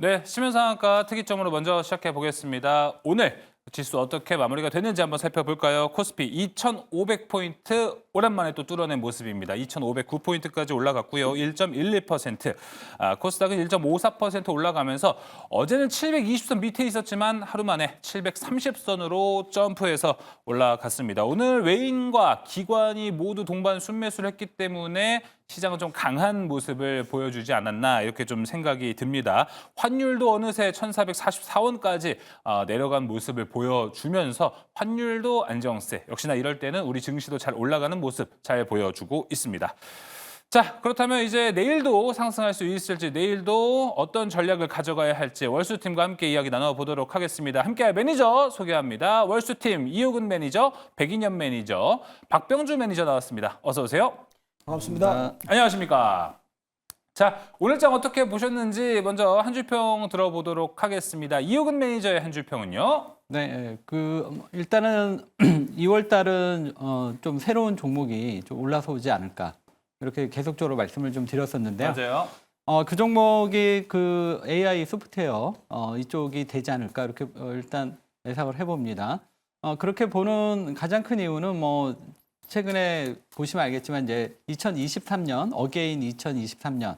네, 시민상한가 특이점으로 먼저 시작해 보겠습니다. 오늘 지수 어떻게 마무리가 됐는지 한번 살펴볼까요? 코스피 2,500포인트 오랜만에 또 뚫어낸 모습입니다. 2,509포인트까지 올라갔고요. 1.12%. 코스닥은 1.54% 올라가면서 어제는 720선 밑에 있었지만 하루 만에 730선으로 점프해서 올라갔습니다. 오늘 외인과 기관이 모두 동반 순매수를 했기 때문에 시장은 좀 강한 모습을 보여주지 않았나 이렇게 좀 생각이 듭니다. 환율도 어느새 1,444원까지 내려간 모습을 보여주면서 환율도 안정세. 역시나 이럴 때는 우리 증시도 잘 올라가는 모습 잘 보여주고 있습니다. 자, 그렇다면 이제 내일도 상승할 수 있을지, 내일도 어떤 전략을 가져가야 할지 월수팀과 함께 이야기 나눠보도록 하겠습니다. 함께할 매니저 소개합니다. 월수팀 이호근 매니저, 백인현 매니저, 박병주 매니저 나왔습니다. 어서 오세요. 반갑습니다. 안녕하십니까. 자, 오늘 장 어떻게 보셨는지 먼저 한 줄평 들어보도록 하겠습니다. 이호근 매니저의 한 줄평은요? 네, 일단은 2월 달은 좀 새로운 종목이 좀 올라서 오지 않을까 이렇게 계속적으로 말씀을 좀 드렸었는데요. 맞아요. 그 종목이 그 AI 소프트웨어 이쪽이 되지 않을까 이렇게 일단 예상을 해봅니다. 그렇게 보는 가장 큰 이유는 뭐 최근에 보시면 알겠지만 이제 2023년 어게인 2023년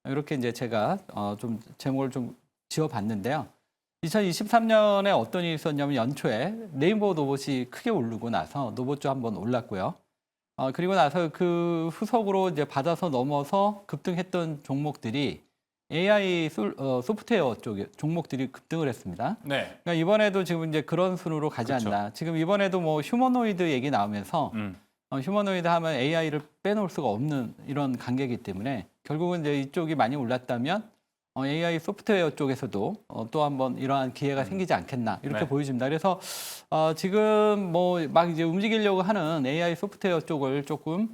이렇게 이제 제가 좀 제목을 좀 지어봤는데요. 2023년에 어떤 일이 있었냐면 연초에 네이버 로봇이 크게 오르고 나서 로봇주 한번 올랐고요. 그리고 나서 그 후속으로 이제 받아서 넘어서 급등했던 종목들이 AI 소프트웨어 쪽 종목들이 급등을 했습니다. 네. 그러니까 이번에도 지금 이제 그런 순으로 가지 그렇죠. 않나. 지금 이번에도 뭐 휴머노이드 얘기 나오면서 휴머노이드 하면 AI를 빼놓을 수가 없는 이런 관계이기 때문에 결국은 이제 이쪽이 많이 올랐다면 AI 소프트웨어 쪽에서도 또 한번 이러한 기회가 생기지 않겠나 이렇게 네. 보여집니다. 그래서 지금 뭐 막 이제 움직이려고 하는 AI 소프트웨어 쪽을 조금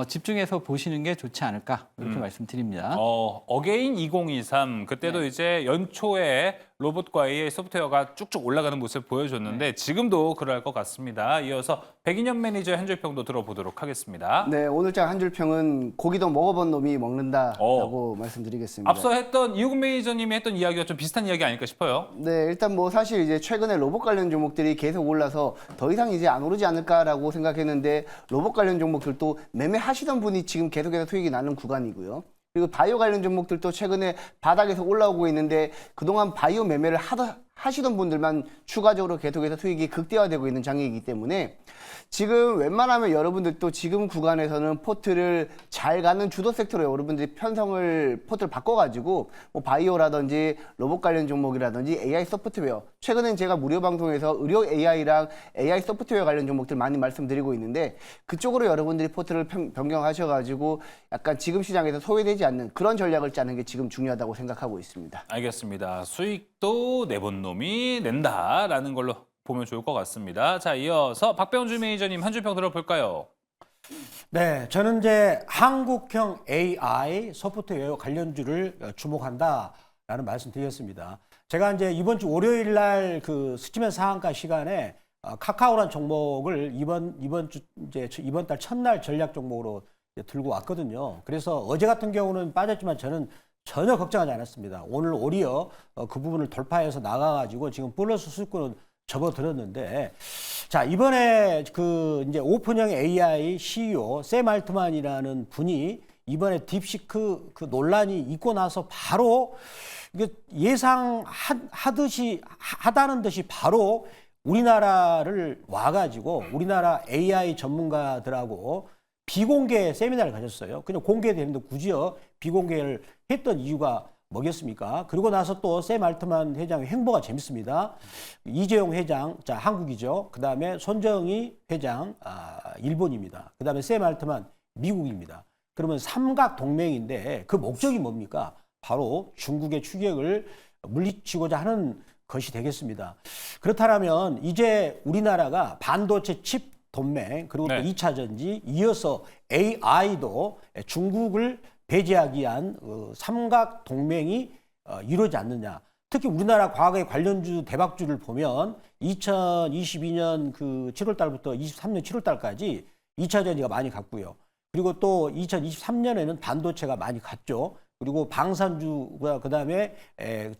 집중해서 보시는 게 좋지 않을까 이렇게 말씀드립니다. 어게인 2023 그때도 네. 이제 연초에 로봇과 AI 소프트웨어가 쭉쭉 올라가는 모습을 보여줬는데 지금도 그럴 것 같습니다. 이어서 백인현 매니저의 한 줄평도 들어보도록 하겠습니다. 네, 오늘장 한 줄 평은 고기도 먹어본 놈이 먹는다라고 말씀드리겠습니다. 앞서 했던 이호근 매니저님이 했던 이야기와 좀 비슷한 이야기 아닐까 싶어요. 네, 일단 뭐 사실 이제 최근에 로봇 관련 종목들이 계속 올라서 더 이상 이제 안 오르지 않을까라고 생각했는데 로봇 관련 종목들도 매매하시던 분이 지금 계속해서 수익이 나는 구간이고요. 그리고 바이오 관련 종목들도 최근에 바닥에서 올라오고 있는데 그동안 바이오 매매를 하시던 분들만 추가적으로 계속해서 수익이 극대화되고 있는 장이기 때문에 지금 웬만하면 여러분들도 지금 구간에서는 포트를 잘 가는 주도 섹터로 여러분들이 포트를 바꿔가지고 뭐 바이오라든지 로봇 관련 종목이라든지 AI 소프트웨어 최근엔 제가 무료 방송에서 의료 AI랑 AI 소프트웨어 관련 종목들 많이 말씀드리고 있는데 그쪽으로 여러분들이 포트를 변경하셔가지고 약간 지금 시장에서 소외되지 않는 그런 전략을 짜는 게 지금 중요하다고 생각하고 있습니다. 알겠습니다. 수익도 내본 놈이 낸다라는 걸로 보면 좋을 것 같습니다. 자, 이어서 박병주 매니저님 한 줄평 들어볼까요? 네, 저는 이제 한국형 AI 소프트웨어 관련주를 주목한다라는 말씀드렸습니다. 제가 이제 이번 주 월요일 날 그 스치면 상한가 시간에 카카오란 종목을 이번 달 첫날 전략 종목으로 들고 왔거든요. 그래서 어제 같은 경우는 빠졌지만 저는 전혀 걱정하지 않았습니다. 오늘 오히려 그 부분을 돌파해서 나가가지고 지금 플러스 수익권은 접어들었는데, 자, 이번에 그 이제 오픈형 AI CEO 샘 알트만이라는 분이 이번에 딥시크 그 논란이 있고 나서 바로 이게 하다는 듯이 바로 우리나라를 와가지고 우리나라 AI 전문가들하고 비공개 세미나를 가졌어요. 그냥 공개되는데 굳이요 비공개를 했던 이유가 뭐겠습니까? 그리고 나서 또 샘 알트만 회장의 행보가 재밌습니다. 이재용 회장, 자 한국이죠. 그 다음에 손정희 회장, 일본입니다. 그 다음에 샘 알트만 미국입니다. 그러면 삼각 동맹인데 그 목적이 뭡니까? 바로 중국의 추격을 물리치고자 하는 것이 되겠습니다. 그렇다면 이제 우리나라가 반도체 칩 동맹 그리고 또 2차 전지 이어서 AI도 중국을 배제하기 위한 삼각 동맹이 이루어지지 않느냐. 특히 우리나라 과거의 관련주 대박주를 보면 2022년 그 7월 달부터 23년 7월 달까지 2차 전지가 많이 갔고요. 그리고 또 2023년에는 반도체가 많이 갔죠. 그리고 방산주가 그다음에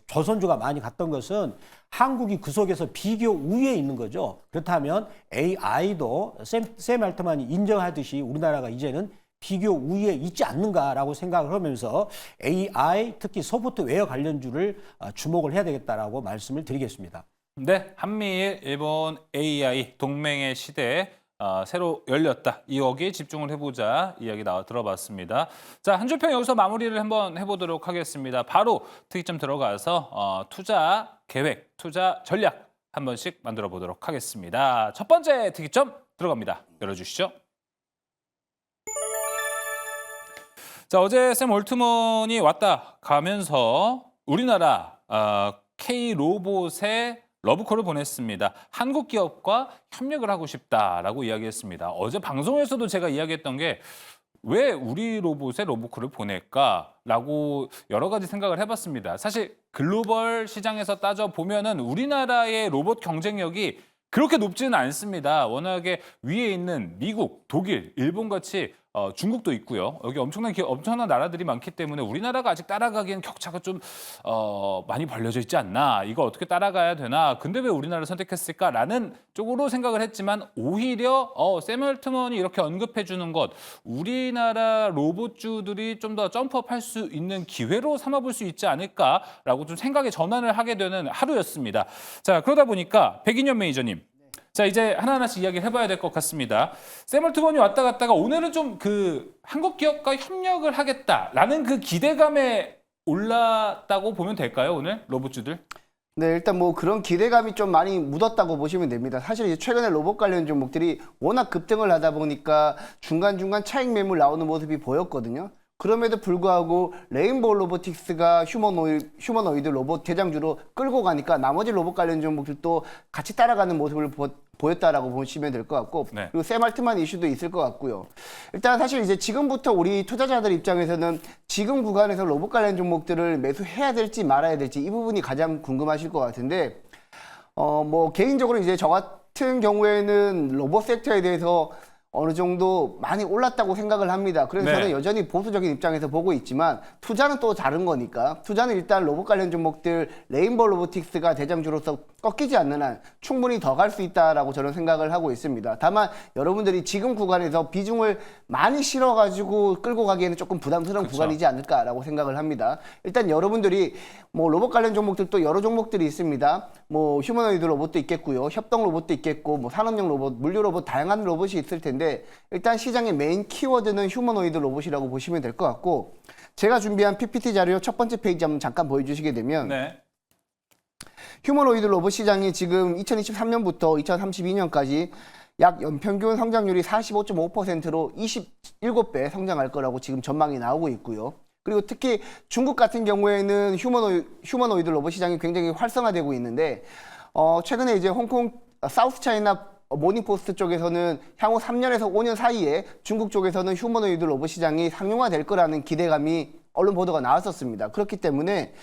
조선주가 많이 갔던 것은 한국이 그 속에서 비교 우위에 있는 거죠. 그렇다면 AI도 샘 알트만이 인정하듯이 우리나라가 이제는 비교 우위에 있지 않는가라고 생각을 하면서 AI 특히 소프트웨어 관련주를 주목을 해야 되겠다라고 말씀을 드리겠습니다. 네, 한미일, 일본 AI 동맹의 시대에 새로 열렸다. 여기에 집중을 해보자 이야기 들어봤습니다. 자, 한 줄평 여기서 마무리를 한번 해보도록 하겠습니다. 바로 특이점 들어가서 투자 계획, 투자 전략 한 번씩 만들어 보도록 하겠습니다. 첫 번째 특이점 들어갑니다. 열어주시죠. 자, 어제 샘 올트먼이 왔다 가면서 우리나라 K-로봇에 러브콜을 보냈습니다. 한국 기업과 협력을 하고 싶다라고 이야기했습니다. 어제 방송에서도 제가 이야기했던 게 왜 우리 로봇에 러브콜을 보낼까라고 여러 가지 생각을 해봤습니다. 사실 글로벌 시장에서 따져보면은 우리나라의 로봇 경쟁력이 그렇게 높지는 않습니다. 워낙에 위에 있는 미국, 독일, 일본 같이 중국도 있고요. 여기 엄청난 나라들이 많기 때문에 우리나라가 아직 따라가기엔 격차가 좀 많이 벌려져 있지 않나. 이거 어떻게 따라가야 되나. 근데 왜 우리나라를 선택했을까라는 쪽으로 생각을 했지만 오히려 샘 올트먼이 이렇게 언급해 주는 것 우리나라 로봇주들이 좀 더 점프업할 수 있는 기회로 삼아볼 수 있지 않을까라고 좀 생각의 전환을 하게 되는 하루였습니다. 자, 그러다 보니까 백인현 매니저님. 자, 이제 하나하나씩 이야기를 해봐야 될 것 같습니다. 샘 올트먼이 왔다 갔다가 오늘은 좀 그 한국 기업과 협력을 하겠다라는 그 기대감에 올랐다고 보면 될까요, 오늘 로봇주들? 네, 일단 뭐 그런 기대감이 좀 많이 묻었다고 보시면 됩니다. 사실 이제 최근에 로봇 관련 종목들이 워낙 급등을 하다 보니까 중간중간 차익 매물 나오는 모습이 보였거든요. 그럼에도 불구하고 레인보우 로보틱스가 휴머노이드 로봇 대장주로 끌고 가니까 나머지 로봇 관련 종목들도 같이 따라가는 모습을 보였다라고 보시면 될 것 같고, 네. 그리고 샘 알트만 이슈도 있을 것 같고요. 일단 사실 이제 지금부터 우리 투자자들 입장에서는 지금 구간에서 로봇 관련 종목들을 매수해야 될지 말아야 될지 이 부분이 가장 궁금하실 것 같은데, 뭐 개인적으로 이제 저 같은 경우에는 로봇 섹터에 대해서 어느 정도 많이 올랐다고 생각을 합니다. 그래서 네. 저는 여전히 보수적인 입장에서 보고 있지만 투자는 또 다른 거니까 투자는 일단 로봇 관련 종목들 레인보우 로보틱스가 대장주로서 꺾이지 않는 한 충분히 더 갈 수 있다라고 저는 생각을 하고 있습니다. 다만 여러분들이 지금 구간에서 비중을 많이 실어가지고 끌고 가기에는 조금 부담스러운 그쵸. 구간이지 않을까라고 생각을 합니다. 일단 여러분들이 뭐 로봇 관련 종목들도 여러 종목들이 있습니다. 뭐 휴머노이드 로봇도 있겠고요. 협동 로봇도 있겠고 뭐 산업용 로봇, 물류 로봇 다양한 로봇이 있을 텐데 일단 시장의 메인 키워드는 휴머노이드 로봇이라고 보시면 될 것 같고, 제가 준비한 PPT 자료 첫 번째 페이지 한번 잠깐 보여주시게 되면 네. 휴머노이드 로봇 시장이 지금 2023년부터 2032년까지 약 연평균 성장률이 45.5%로 27배 성장할 거라고 지금 전망이 나오고 있고요. 그리고 특히 중국 같은 경우에는 휴머노이드 로봇 시장이 굉장히 활성화되고 있는데, 최근에 이제 홍콩 사우스 차이나 모닝포스트 쪽에서는 향후 3년에서 5년 사이에 중국 쪽에서는 휴머노이드 로봇 시장이 상용화될 거라는 기대감이 언론 보도가 나왔었습니다. 그렇기 때문에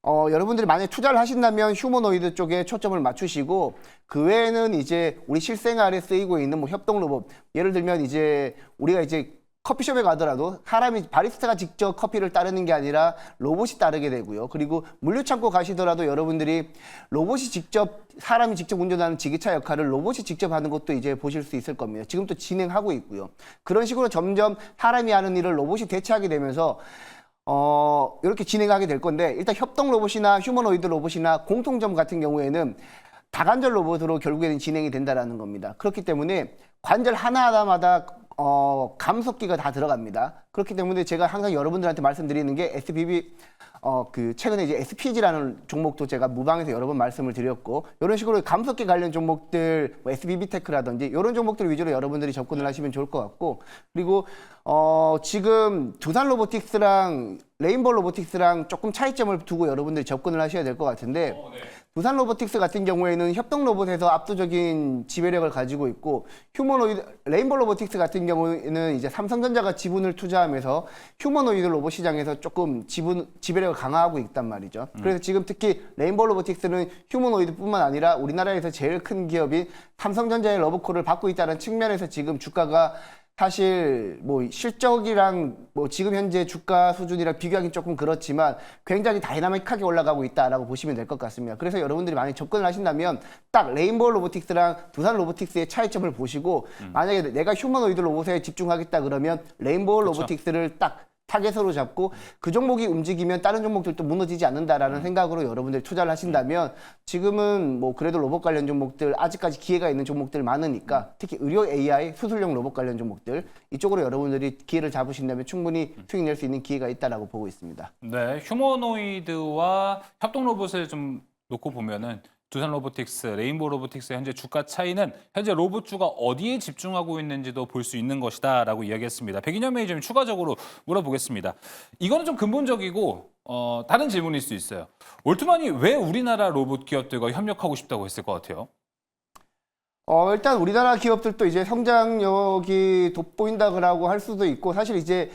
여러분들이 만약에 투자를 하신다면 휴머노이드 쪽에 초점을 맞추시고, 그 외에는 이제 우리 실생활에 쓰이고 있는 뭐 협동 로봇, 예를 들면 이제 우리가 이제 커피숍에 가더라도 사람이 바리스타가 직접 커피를 따르는 게 아니라 로봇이 따르게 되고요. 그리고 물류창고 가시더라도 여러분들이 로봇이 직접 사람이 직접 운전하는 지게차 역할을 로봇이 직접 하는 것도 이제 보실 수 있을 겁니다. 지금 또 진행하고 있고요. 그런 식으로 점점 사람이 하는 일을 로봇이 대체하게 되면서 이렇게 진행하게 될 건데, 일단 협동 로봇이나 휴머노이드 로봇이나 공통점 같은 경우에는 다관절 로봇으로 결국에는 진행이 된다라는 겁니다. 그렇기 때문에 관절 하나하나마다 감속기가 다 들어갑니다. 그렇기 때문에 제가 항상 여러분들한테 말씀드리는 게 SPB, 최근에 이제 SPG라는 종목도 제가 무방에서 여러 번 말씀을 드렸고, 이런 식으로 감속기 관련 종목들, 뭐 SBB 테크라든지 이런 종목들 위주로 여러분들이 접근을 하시면 좋을 것 같고, 그리고 지금 두산 로보틱스랑 레인보우 로보틱스랑 조금 차이점을 두고 여러분들이 접근을 하셔야 될 것 같은데, 네. 두산 로보틱스 같은 경우에는 협동 로봇에서 압도적인 지배력을 가지고 있고, 레인보우 로보틱스 같은 경우에는 이제 삼성전자가 지분을 투자하면서 휴머노이드 로봇 시장에서 조금 지배력을 강화하고 있단 말이죠. 그래서 지금 특히 레인보우 로보틱스는 휴머노이드뿐만 아니라 우리나라에서 제일 큰 기업인 삼성전자의 러브콜을 받고 있다는 측면에서 지금 주가가 사실 뭐 실적이랑 뭐 지금 현재 주가 수준이랑 비교하기 조금 그렇지만 굉장히 다이나믹하게 올라가고 있다라고 보시면 될 것 같습니다. 그래서 여러분들이 만약 접근을 하신다면 딱 레인보우 로보틱스랑 두산 로보틱스의 차이점을 보시고 만약에 내가 휴머노이드 로봇에 집중하겠다 그러면 레인보우 로보틱스를 딱 타겟으로 잡고 그 종목이 움직이면 다른 종목들도 무너지지 않는다라는 생각으로 여러분들 투자를 하신다면 지금은 뭐 그래도 로봇 관련 종목들 아직까지 기회가 있는 종목들 많으니까 특히 의료 AI, 수술용 로봇 관련 종목들 이쪽으로 여러분들이 기회를 잡으신다면 충분히 수익 낼 수 있는 기회가 있다라고 보고 있습니다. 네, 휴머노이드와 협동 로봇을 좀 놓고 보면은 두산 로보틱스, 레인보우 로보틱스의 현재 주가 차이는 현재 로봇주가 어디에 집중하고 있는지도 볼 수 있는 것이다라고 이야기했습니다. 백인현 매니저님 추가적으로 물어보겠습니다. 이거는 좀 근본적이고 다른 질문일 수 있어요. 올트만이 왜 우리나라 로봇 기업들과 협력하고 싶다고 했을 것 같아요? 일단 우리나라 기업들도 이제 성장력이 돋보인다고 할 수도 있고 사실 이제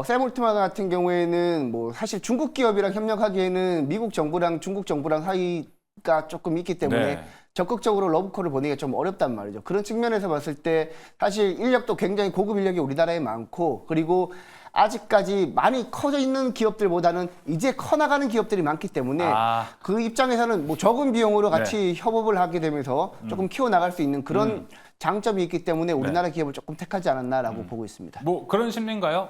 샘 올트만 같은 경우에는 뭐 사실 중국 기업이랑 협력하기에는 미국 정부랑 중국 정부랑 사이가 조금 있기 때문에 네. 적극적으로 러브콜을 보내기가 좀 어렵단 말이죠. 그런 측면에서 봤을 때 사실 인력도 굉장히 고급 인력이 우리나라에 많고 그리고 아직까지 많이 커져 있는 기업들보다는 이제 커나가는 기업들이 많기 때문에 그 입장에서는 뭐 적은 비용으로 같이 협업을 하게 되면서 조금 키워나갈 수 있는 그런 장점이 있기 때문에 우리나라 기업을 조금 택하지 않았나라고 보고 있습니다. 뭐 그런 심리인가요?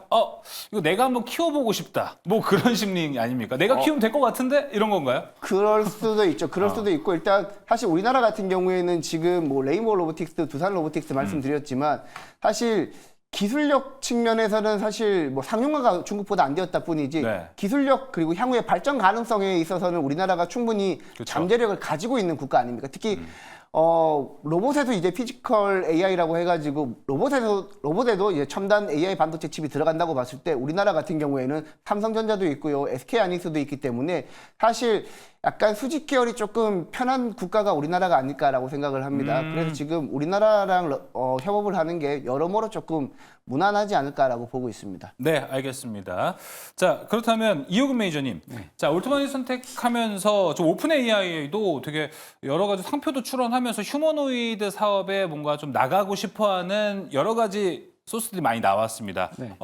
이거 내가 한번 키워보고 싶다. 뭐 그런 심리 아닙니까? 내가 키우면 될 것 같은데 이런 건가요? 그럴 수도 있죠. 그럴 수도 있고 일단 사실 우리나라 같은 경우에는 지금 뭐 레인보우 로보틱스, 두산 로보틱스 말씀드렸지만 사실 기술력 측면에서는 사실 뭐 상용화가 중국보다 안 되었다 뿐이지 네. 기술력 그리고 향후의 발전 가능성에 있어서는 우리나라가 충분히 그쵸. 잠재력을 가지고 있는 국가 아닙니까? 특히 로봇에도 이제 피지컬 AI라고 해가지고 로봇에도 이제 첨단 AI 반도체 칩이 들어간다고 봤을 때 우리나라 같은 경우에는 삼성전자도 있고요, SK 하이닉스도 있기 때문에 사실 약간 수직 계열이 조금 편한 국가가 우리나라가 아닐까라고 생각을 합니다. 그래서 지금 우리나라랑 협업을 하는 게 여러모로 조금 무난하지 않을까라고 보고 있습니다. 네, 알겠습니다. 자, 그렇다면 이호근 매니저님. 자, 올트만이 선택하면서 좀 오픈 AI도 되게 여러 가지 상표도 출원하면서 휴머노이드 사업에 뭔가 좀 나가고 싶어하는 여러 가지 소스들이 많이 나왔습니다. 네.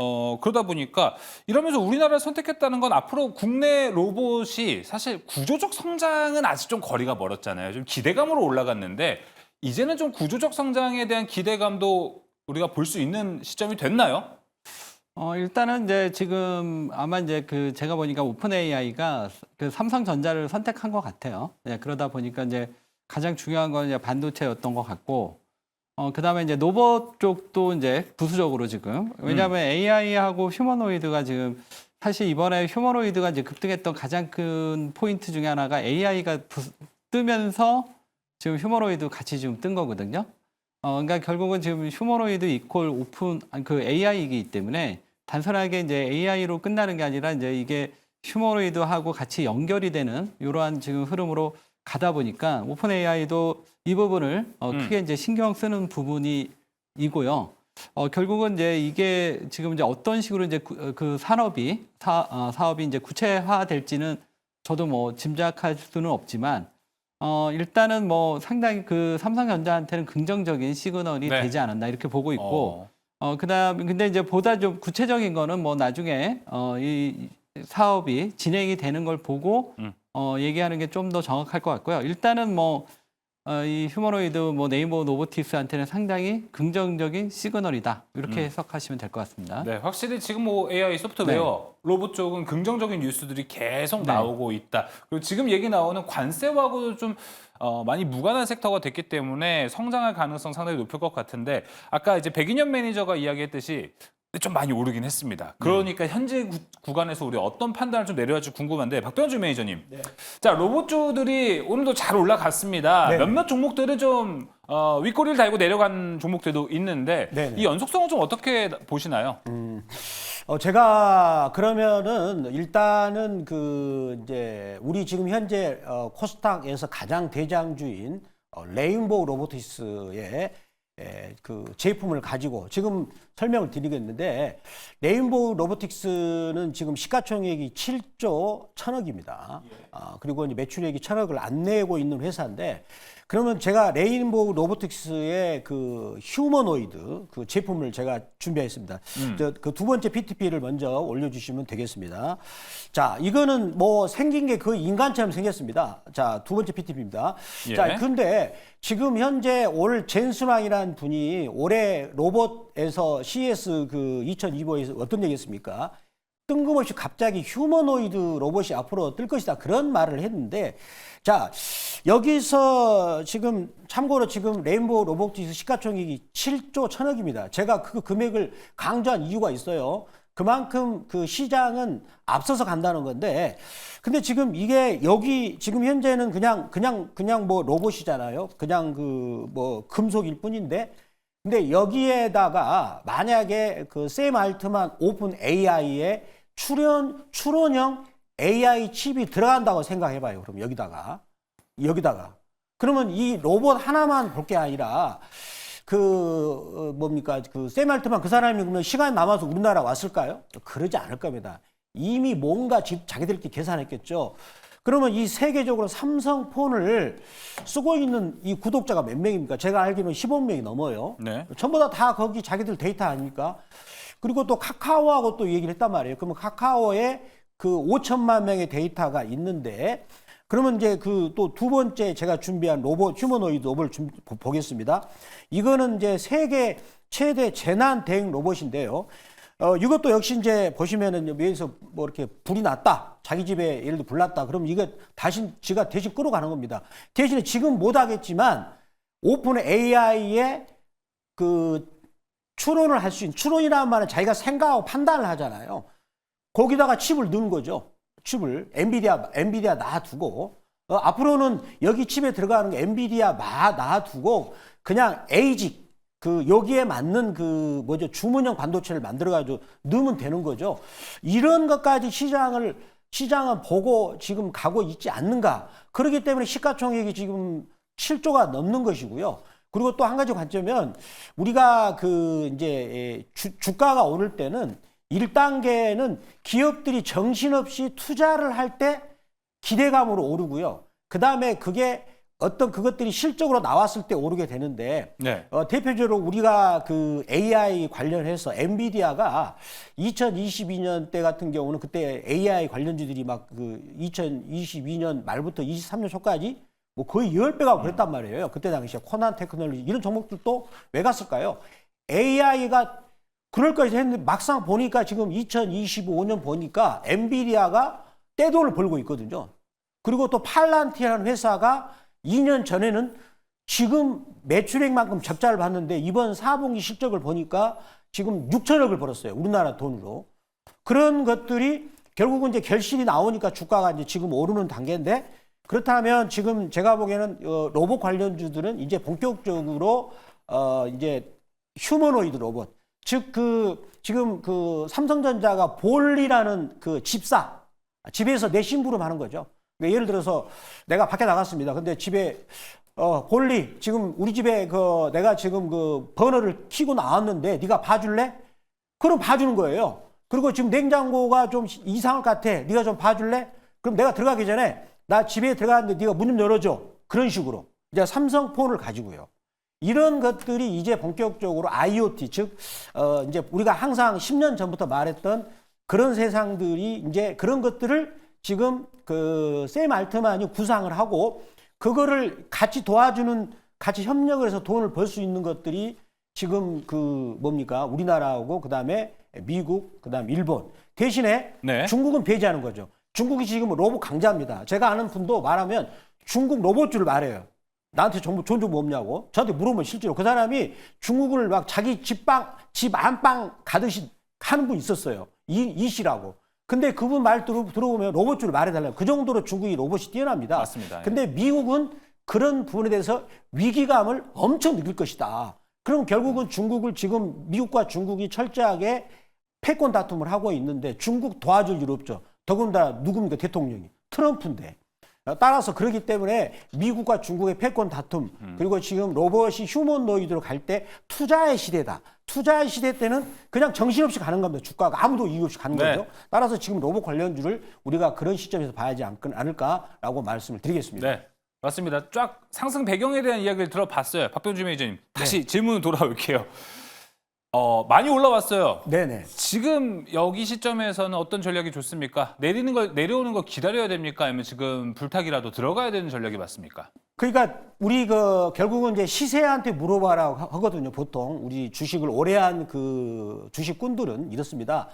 그러다 보니까 이러면서 우리나라를 선택했다는 건 앞으로 국내 로봇이 사실 구조적 성장은 아직 좀 거리가 멀었잖아요. 좀 기대감으로 올라갔는데 이제는 좀 구조적 성장에 대한 기대감도 우리가 볼 수 있는 시점이 됐나요? 일단은 이제 지금 아마 이제 그 제가 보니까 오픈 AI가 그 삼성전자를 선택한 것 같아요. 네, 그러다 보니까 이제 가장 중요한 건 이제 반도체였던 것 같고, 그다음에 이제 로봇 쪽도 이제 부수적으로 지금 왜냐하면 AI하고 휴머노이드가 지금 사실 이번에 휴머노이드가 이제 급등했던 가장 큰 포인트 중에 하나가 AI가 뜨면서 지금 휴머노이드 같이 지금 뜬 거거든요. 그러니까 결국은 지금 휴머노이드 이퀄 오픈 그 AI이기 때문에 단순하게 이제 AI로 끝나는 게 아니라 이제 이게 휴머노이드하고 같이 연결이 되는 이러한 지금 흐름으로 가다 보니까 오픈 AI도 이 부분을 크게 이제 신경 쓰는 부분이 이고요. 결국은 이제 이게 지금 이제 어떤 식으로 이제 그 사업이 이제 구체화될지는 저도 뭐 짐작할 수는 없지만 일단은 뭐 상당히 그 삼성전자한테는 긍정적인 시그널이 네. 되지 않았나 이렇게 보고 있고 그다음 근데 이제 보다 좀 구체적인 거는 뭐 나중에 이 사업이 진행이 되는 걸 보고 얘기하는 게 좀 더 정확할 것 같고요. 일단은 뭐 이 휴머노이드 뭐 네이버 로보틱스한테는 상당히 긍정적인 시그널이다 이렇게 해석하시면 될 것 같습니다. 네, 확실히 지금 뭐 AI 소프트웨어, 로봇 쪽은 긍정적인 뉴스들이 계속 네. 나오고 있다. 그리고 지금 얘기 나오는 관세하고도 좀 많이 무관한 섹터가 됐기 때문에 성장할 가능성 상당히 높을 것 같은데 아까 이제 백인현 매니저가 이야기했듯이 좀 많이 오르긴 했습니다. 그러니까 현재 구간에서 우리 어떤 판단을 좀 내려야 할지 궁금한데 박병준 매니저님. 자, 로봇주들이 오늘도 잘 올라갔습니다. 네. 몇몇 종목들은 좀 윗꼬리를 달고 내려간 종목들도 있는데 네. 이 연속성은 좀 어떻게 보시나요? 제가 그러면은 일단은 그 이제 우리 지금 현재 코스닥에서 가장 대장주인 레인보우 로보틱스의 그 제품을 가지고 지금 설명을 드리겠는데 레인보우 로보틱스는 지금 시가총액이 7조 1,000억입니다. 그리고 이제 매출액이 1,000억을 안 내고 있는 회사인데 그러면 제가 레인보우 로보틱스의 그 휴머노이드 그 제품을 제가 준비했습니다. 그 두 번째 PTP를 먼저 올려주시면 되겠습니다. 자, 이거는 뭐 생긴 게 그 인간처럼 생겼습니다. 자, 두 번째 PTP입니다. 예. 자, 근데 지금 현재 올 젠스랑이라는 분이 올해 로봇에서 CES 그 2025에서 어떤 얘기했습니까? 뜬금없이 갑자기 휴머노이드 로봇이 앞으로 뜰 것이다. 그런 말을 했는데, 자, 여기서 지금 참고로 지금 레인보우 로보틱스 시가총액이 7조 1,000억입니다. 제가 그 금액을 강조한 이유가 있어요. 그만큼 그 시장은 앞서서 간다는 건데, 근데 지금 이게 여기 지금 현재는 그냥 뭐 로봇이잖아요. 그냥 그 뭐 금속일 뿐인데, 근데 여기에다가 만약에 그 샘 알트만 오픈 AI의 추론형 AI 칩이 들어간다고 생각해봐요. 그럼 여기다가. 그러면 이 로봇 하나만 볼 게 아니라 뭡니까 그 샘 알트만 그 사람이 그러면 시간이 남아서 우리나라 왔을까요? 그러지 않을 겁니다. 이미 뭔가 자기들끼리 계산했겠죠. 그러면 이 세계적으로 삼성폰을 쓰고 있는 이 구독자가 몇 명입니까? 제가 알기로는 15억 명이 넘어요. 네. 전부 다 거기 자기들 데이터 아닙니까? 그리고 또 카카오하고 또 얘기를 했단 말이에요. 그러면 카카오에 그 5천만 명의 데이터가 있는데, 그러면 이제 그 또 두 번째 제가 준비한 로봇, 휴머노이드 로봇을 보겠습니다. 이거는 이제 세계 최대 재난 대응 로봇인데요. 이것도 역시 이제 보시면은 위에서 뭐 이렇게 불이 났다. 자기 집에 예를 들어 불 났다. 그럼 이거 지가 대신 끌어가는 겁니다. 대신에 지금 못 하겠지만 오픈 AI의 그 추론을 할 수 있는, 추론이라는 말은 자기가 생각하고 판단을 하잖아요. 거기다가 칩을 넣는 거죠. 칩을 엔비디아 놔두고 앞으로는 여기 칩에 들어가는 게 엔비디아 놔두고 그냥 에이직 여기에 맞는 주문형 반도체를 만들어가지고 넣으면 되는 거죠. 이런 것까지 시장은 보고 지금 가고 있지 않는가. 그렇기 때문에 시가총액이 지금 7조가 넘는 것이고요. 그리고 또 한 가지 관점은 우리가 이제 주가가 오를 때는 1단계는 기업들이 정신없이 투자를 할 때 기대감으로 오르고요. 그 다음에 그것들이 실적으로 나왔을 때 오르게 되는데, 네. 대표적으로 우리가 AI 관련해서 엔비디아가 2022년 때 같은 경우는 그때 AI 관련주들이 2022년 말부터 23년 초까지 뭐 거의 10배가 그랬단 말이에요. 그때 당시에 코난 테크놀로지 이런 종목들도 왜 갔을까요? AI가 그럴 것이 했는데 막상 보니까 지금 2025년 보니까 엔비디아가 떼돈을 벌고 있거든요. 그리고 또 팔란티라는 회사가 2년 전에는 지금 매출액만큼 적자를 봤는데 이번 4분기 실적을 보니까 지금 6천억을 벌었어요. 우리나라 돈으로. 그런 것들이 결국은 이제 결실이 나오니까 주가가 이제 지금 오르는 단계인데, 그렇다면 지금 제가 보기에는 로봇 관련주들은 이제 본격적으로 이제 휴머노이드 로봇, 즉 지금 삼성전자가 볼리라는 집에서 내 심부름 하는 거죠. 그러니까 예를 들어서 내가 밖에 나갔습니다. 근데 집에 볼리 지금 우리 집에 내가 지금 버너를 켜고 나왔는데 네가 봐줄래? 그럼 봐주는 거예요. 그리고 지금 냉장고가 좀 이상할 것 같아. 네가 좀 봐줄래? 그럼 내가 들어가기 전에 나 집에 들어갔는데 네가 문 좀 열어줘. 그런 식으로 이제 삼성폰을 가지고요. 이런 것들이 이제 본격적으로 IoT, 즉 이제 우리가 항상 10년 전부터 말했던 그런 세상들이 이제 그런 것들을 지금 샘 알트만이 구상을 하고 그거를 같이 도와주는, 같이 협력을 해서 돈을 벌 수 있는 것들이 지금 우리나라하고 그다음에 미국, 그다음에 일본. 대신에 네. 중국은 배제하는 거죠. 중국이 지금 로봇 강자입니다. 제가 아는 분도 말하면 중국 로봇주를 말해요. 나한테 전부 좋은 정보 없냐고. 저한테 물어보면 실제로 그 사람이 중국을 막 자기 집 안방 가듯이 하는 분 있었어요. 이 씨라고. 근데 그분 말 들어보면 로봇주를 말해달라고. 그 정도로 중국이 로봇이 뛰어납니다. 맞습니다. 근데 미국은 그런 부분에 대해서 위기감을 엄청 느낄 것이다. 그럼 결국은 중국을 지금 미국과 중국이 철저하게 패권 다툼을 하고 있는데 중국 도와줄 일 없죠. 더군다나 누굽니까? 대통령이. 트럼프인데. 따라서 그렇기 때문에 미국과 중국의 패권 다툼, 그리고 지금 로봇이 휴머노이드로 갈 때 투자의 시대다. 투자의 시대 때는 그냥 정신없이 가는 겁니다. 주가가 아무도 이유 없이 가는 네. 거죠. 따라서 지금 로봇 관련주를 우리가 그런 시점에서 봐야지 않을까라고 말씀을 드리겠습니다. 네. 맞습니다. 쫙 상승 배경에 대한 이야기를 들어봤어요. 박병주 매니저님. 다시 질문 돌아올게요. 많이 올라왔어요. 네네. 지금 여기 시점에서는 어떤 전략이 좋습니까? 내려오는 거 기다려야 됩니까? 아니면 지금 불타기라도 들어가야 되는 전략이 맞습니까? 그러니까 우리 결국은 이제 시세한테 물어봐라 하거든요. 보통 우리 주식을 오래 한 그 주식꾼들은 이렇습니다.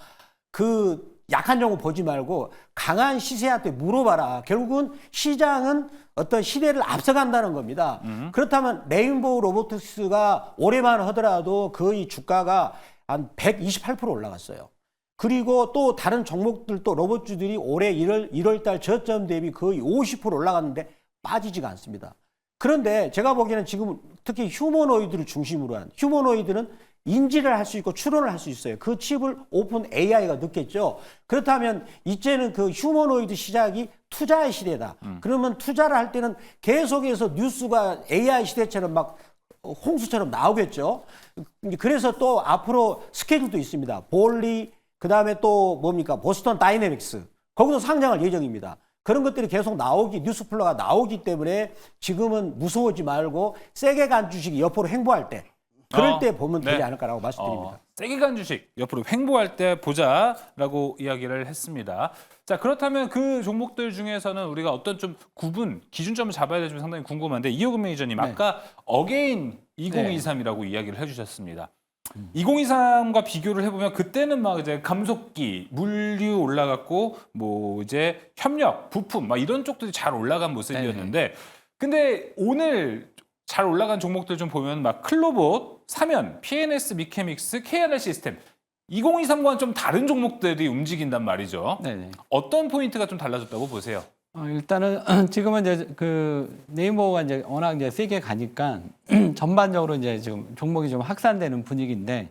그 약한 종목 보지 말고 강한 시세한테 물어봐라. 결국은 시장은 어떤 시대를 앞서간다는 겁니다. 그렇다면 레인보우 로보틱스가 올해만 하더라도 거의 주가가 한 128% 올라갔어요. 그리고 또 다른 종목들도 로봇주들이 올해 1월 달 저점 대비 거의 50% 올라갔는데 빠지지가 않습니다. 그런데 제가 보기에는 지금 특히 휴머노이드를 중심으로 한 휴머노이드는 인지를 할 수 있고 추론을 할 수 있어요. 그 칩을 오픈 AI가 넣겠죠. 그렇다면 이제는 그 휴머노이드 시작이 투자의 시대다. 그러면 투자를 할 때는 계속해서 뉴스가 AI 시대처럼 막 홍수처럼 나오겠죠. 그래서 또 앞으로 스케줄도 있습니다. 볼리, 그다음에 또 뭡니까? 보스턴 다이내믹스. 거기도 상장할 예정입니다. 그런 것들이 계속 뉴스 플로가 나오기 때문에 지금은 무서워하지 말고 세게 간 주식이 옆으로 횡보할 때 그럴 때 보면 되지 않을까라고 말씀드립니다. 세게 간 주식 옆으로 횡보할 때 보자라고 이야기를 했습니다. 자, 그렇다면 그 종목들 중에서는 우리가 어떤 좀 기준점을 잡아야 될지 상당히 궁금한데 이호근 매니저님 아까 어게인 2023이라고 이야기를 해주셨습니다. 2023과 비교를 해보면 그때는 막 이제 감속기, 물류 올라갔고 뭐 이제 협력, 부품 막 이런 쪽들이 잘 올라간 모습이었는데 근데 오늘 잘 올라간 종목들 좀 보면 막 클로봇, 사면, PNS 미케믹스, KRL 시스템 2023과는 좀 다른 종목들이 움직인단 말이죠. 네네. 어떤 포인트가 좀 달라졌다고 보세요? 일단은 지금은 이제 그 네이버가 이제 워낙 이제 세게 가니까 전반적으로 이제 지금 종목이 좀 확산되는 분위기인데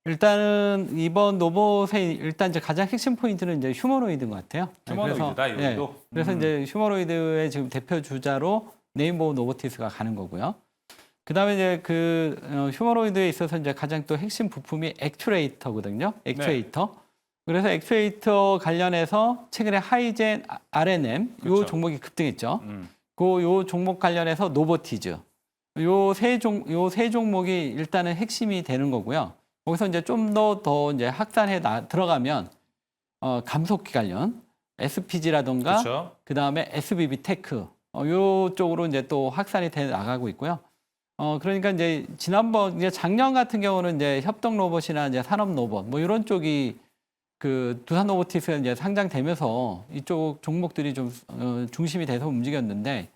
일단은 이번 로봇의 일단 이제 가장 핵심 포인트는 이제 휴머노이드인 것 같아요. 휴머노이드다, 이것도. 그래서 이제 휴머노이드의 지금 대표 주자로 네이버 로보티스가 가는 거고요. 그다음에 이제 그 휴머노이드에 있어서 이제 가장 또 핵심 부품이 액추에이터거든요. 액추에이터. 네. 그래서 액추에이터 관련해서 최근에 하이젠 RNM 그렇죠. 요 종목이 급등했죠. 요 종목 관련해서 노보티즈 요 세 종목이 일단은 핵심이 되는 거고요. 거기서 이제 좀 더 이제 확산해 들어가면 감속기 관련 SPG라던가 그렇죠. 그다음에 SBB 테크 요 쪽으로 이제 또 확산이 돼 나가고 있고요. 그러니까 이제 이제 작년 같은 경우는 이제 협동 로봇이나 이제 산업 로봇 뭐 이런 쪽이 그 두산 로보틱스가 이제 상장되면서 이쪽 종목들이 좀 중심이 돼서 움직였는데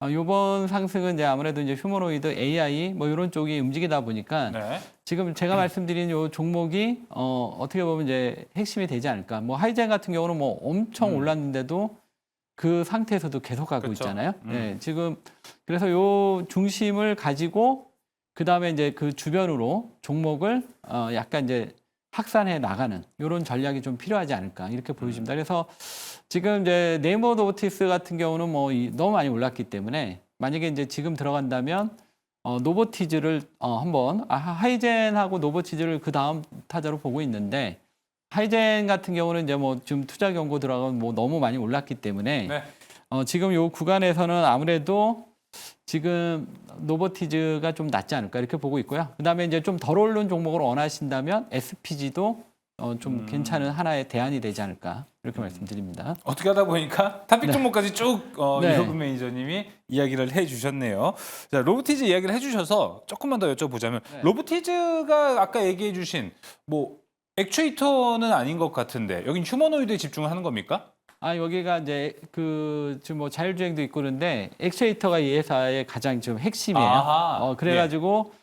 이번 상승은 이제 아무래도 이제 휴머노이드 AI 뭐 이런 쪽이 움직이다 보니까 네. 지금 제가 말씀드린 요 종목이 어떻게 보면 이제 핵심이 되지 않을까. 뭐 하이젠 같은 경우는 뭐 엄청 올랐는데도 그 상태에서도 계속 가고 그렇죠. 있잖아요. 네, 지금 그래서 요 중심을 가지고 그 다음에 이제 그 주변으로 종목을 약간 이제 확산해 나가는 이런 전략이 좀 필요하지 않을까 이렇게 보여집니다. 그래서 지금 이제 네이버 로보틱스 같은 경우는 뭐 너무 많이 올랐기 때문에 만약에 이제 지금 들어간다면 노보티즈를 한번 하이젠하고 노보티즈를 그 다음 타자로 보고 있는데 하이젠 같은 경우는 이제 뭐 지금 투자 경고 들어가면 뭐 너무 많이 올랐기 때문에 네. 지금 요 구간에서는 아무래도 지금 노보티즈가 좀 낫지 않을까 이렇게 보고 있고요. 그다음에 이제 좀 덜 오른 종목을 원하신다면 SPG도 좀 괜찮은 하나의 대안이 되지 않을까 이렇게 말씀드립니다. 어떻게 하다 보니까 탑픽 종목까지 쭉 네. 이호근 매니저님이 이야기를 해주셨네요. 자, 로보티즈 이야기를 해주셔서 조금만 더 여쭤보자면 네. 로보티즈가 아까 얘기해주신 뭐 액추에이터는 아닌 것 같은데 여긴 휴머노이드에 집중을 하는 겁니까? 여기가 이제 지금 뭐 자율주행도 있고 그런데 액추에이터가 이 회사의 가장 좀 핵심이에요. 아하. 그래가지고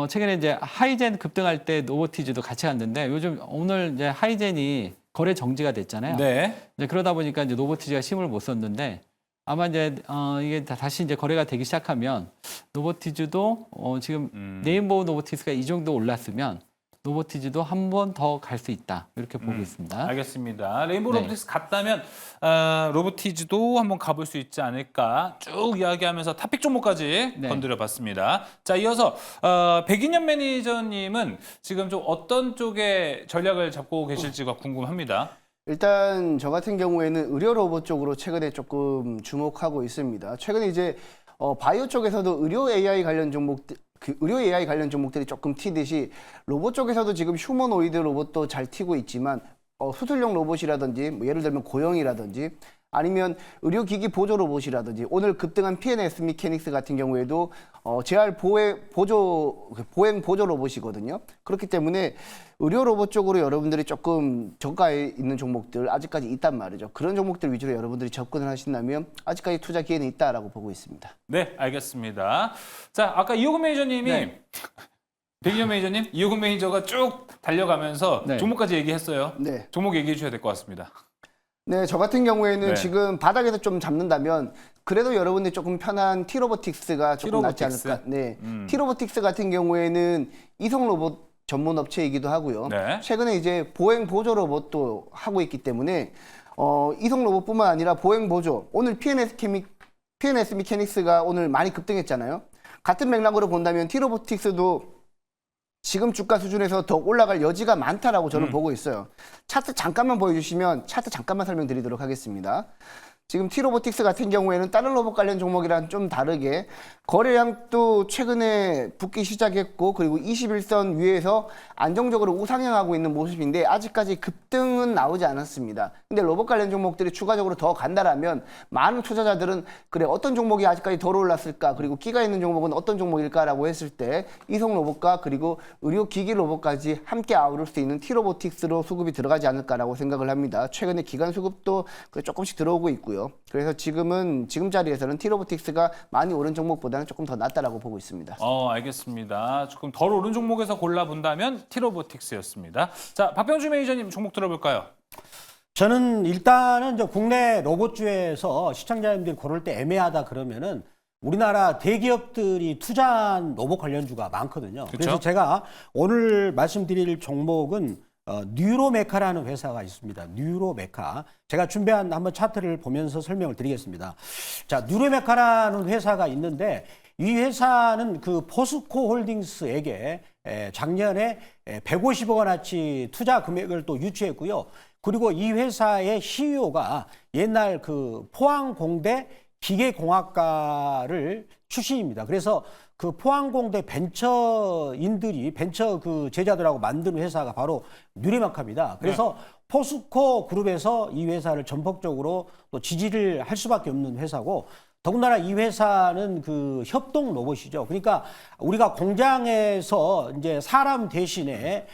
최근에 이제 하이젠 급등할 때 노보티즈도 같이 갔는데 요즘 오늘 이제 하이젠이 거래 정지가 됐잖아요. 네. 이제 그러다 보니까 이제 노보티즈가 힘을 못 썼는데 아마 이제 이게 다시 이제 거래가 되기 시작하면 노보티즈도 지금 네이버 노보티즈가 이 정도 올랐으면 노보티즈도 한 번 더 갈 수 있다 이렇게 보고 있습니다. 알겠습니다. 레인보우 네. 로보틱스 갔다면 로보티즈도 한번 가볼 수 있지 않을까 쭉 이야기하면서 탑픽 종목까지 네. 건드려봤습니다. 자, 이어서 백인현 매니저님은 지금 좀 어떤 쪽의 전략을 잡고 계실지가 궁금합니다. 일단 저 같은 경우에는 의료 로봇 쪽으로 최근에 조금 주목하고 있습니다. 최근에 이제 바이오 쪽에서도 의료 AI 관련 종목들 의료 AI 관련 종목들이 조금 튀듯이 로봇 쪽에서도 지금 휴머노이드 로봇도 잘 튀고 있지만 수술용 로봇이라든지 뭐 예를 들면 고영이라든지 아니면 의료기기 보조 로봇이라든지 오늘 급등한 PNS 미케닉스 같은 경우에도 재활 보행 보조 로봇이거든요. 그렇기 때문에 의료 로봇 쪽으로 여러분들이 조금 저가에 있는 종목들 아직까지 있단 말이죠. 그런 종목들 위주로 여러분들이 접근을 하신다면 아직까지 투자 기회는 있다라고 보고 있습니다. 네, 알겠습니다. 자, 아까 이호근 매니저님이 네. 백이현 매니저님, 이호근 매니저가 쭉 달려가면서 네. 종목까지 얘기했어요. 네. 종목 얘기해 주셔야 될 것 같습니다. 네, 저 같은 경우에는 네. 지금 바닥에서 좀 잡는다면 그래도 여러분들이 조금 편한 티로보틱스가 조금 낫지 티로보틱스? 않을까. 네, 티로보틱스 같은 경우에는 이성 로봇 전문 업체이기도 하고요. 네. 최근에 이제 보행 보조 로봇도 하고 있기 때문에 이성 로봇뿐만 아니라 보행 보조. 오늘 PNS 미케닉스가 오늘 많이 급등했잖아요. 같은 맥락으로 본다면 티로보틱스도 지금 주가 수준에서 더 올라갈 여지가 많다라고 저는 보고 있어요. 차트 잠깐만 보여주시면 차트 잠깐만 설명드리도록 하겠습니다. 지금 티로보틱스 같은 경우에는 다른 로봇 관련 종목이랑 좀 다르게 거래량도 최근에 붙기 시작했고 그리고 21선 위에서 안정적으로 우상향하고 있는 모습인데 아직까지 급등은 나오지 않았습니다. 근데 로봇 관련 종목들이 추가적으로 더 간다라면 많은 투자자들은 그래 어떤 종목이 아직까지 덜 올랐을까 그리고 끼가 있는 종목은 어떤 종목일까라고 했을 때 이성 로봇과 그리고 의료기기 로봇까지 함께 아우를 수 있는 티로보틱스로 수급이 들어가지 않을까라고 생각을 합니다. 최근에 기간 수급도 조금씩 들어오고 있고요. 그래서 지금 자리에서는 티로보틱스가 많이 오른 종목보다는 조금 더 낫다라고 보고 있습니다. 알겠습니다. 조금 덜 오른 종목에서 골라본다면 티로보틱스였습니다. 자, 박병주 매니저님 종목 들어볼까요? 저는 일단은 이제 국내 로봇주에서 시청자님들이 고를 때 애매하다 그러면은 우리나라 대기업들이 투자한 로봇 관련주가 많거든요. 그쵸? 그래서 제가 오늘 말씀드릴 종목은 뉴로메카라는 회사가 있습니다. 뉴로메카. 제가 준비한 한번 차트를 보면서 설명을 드리겠습니다. 자, 뉴로메카라는 회사가 있는데 이 회사는 그 포스코 홀딩스에게 작년에 150억 원어치 투자 금액을 또 유치했고요. 그리고 이 회사의 CEO가 옛날 그 포항공대 기계공학과를 출신입니다. 그래서 그 포항공대 벤처인들이 벤처 그 제자들하고 만든 회사가 바로 뉴로메카입니다. 그래서 포스코 그룹에서 이 회사를 전폭적으로 또 지지를 할 수밖에 없는 회사고 더군다나 이 회사는 그 협동 로봇이죠. 그러니까 우리가 공장에서 이제 사람 대신에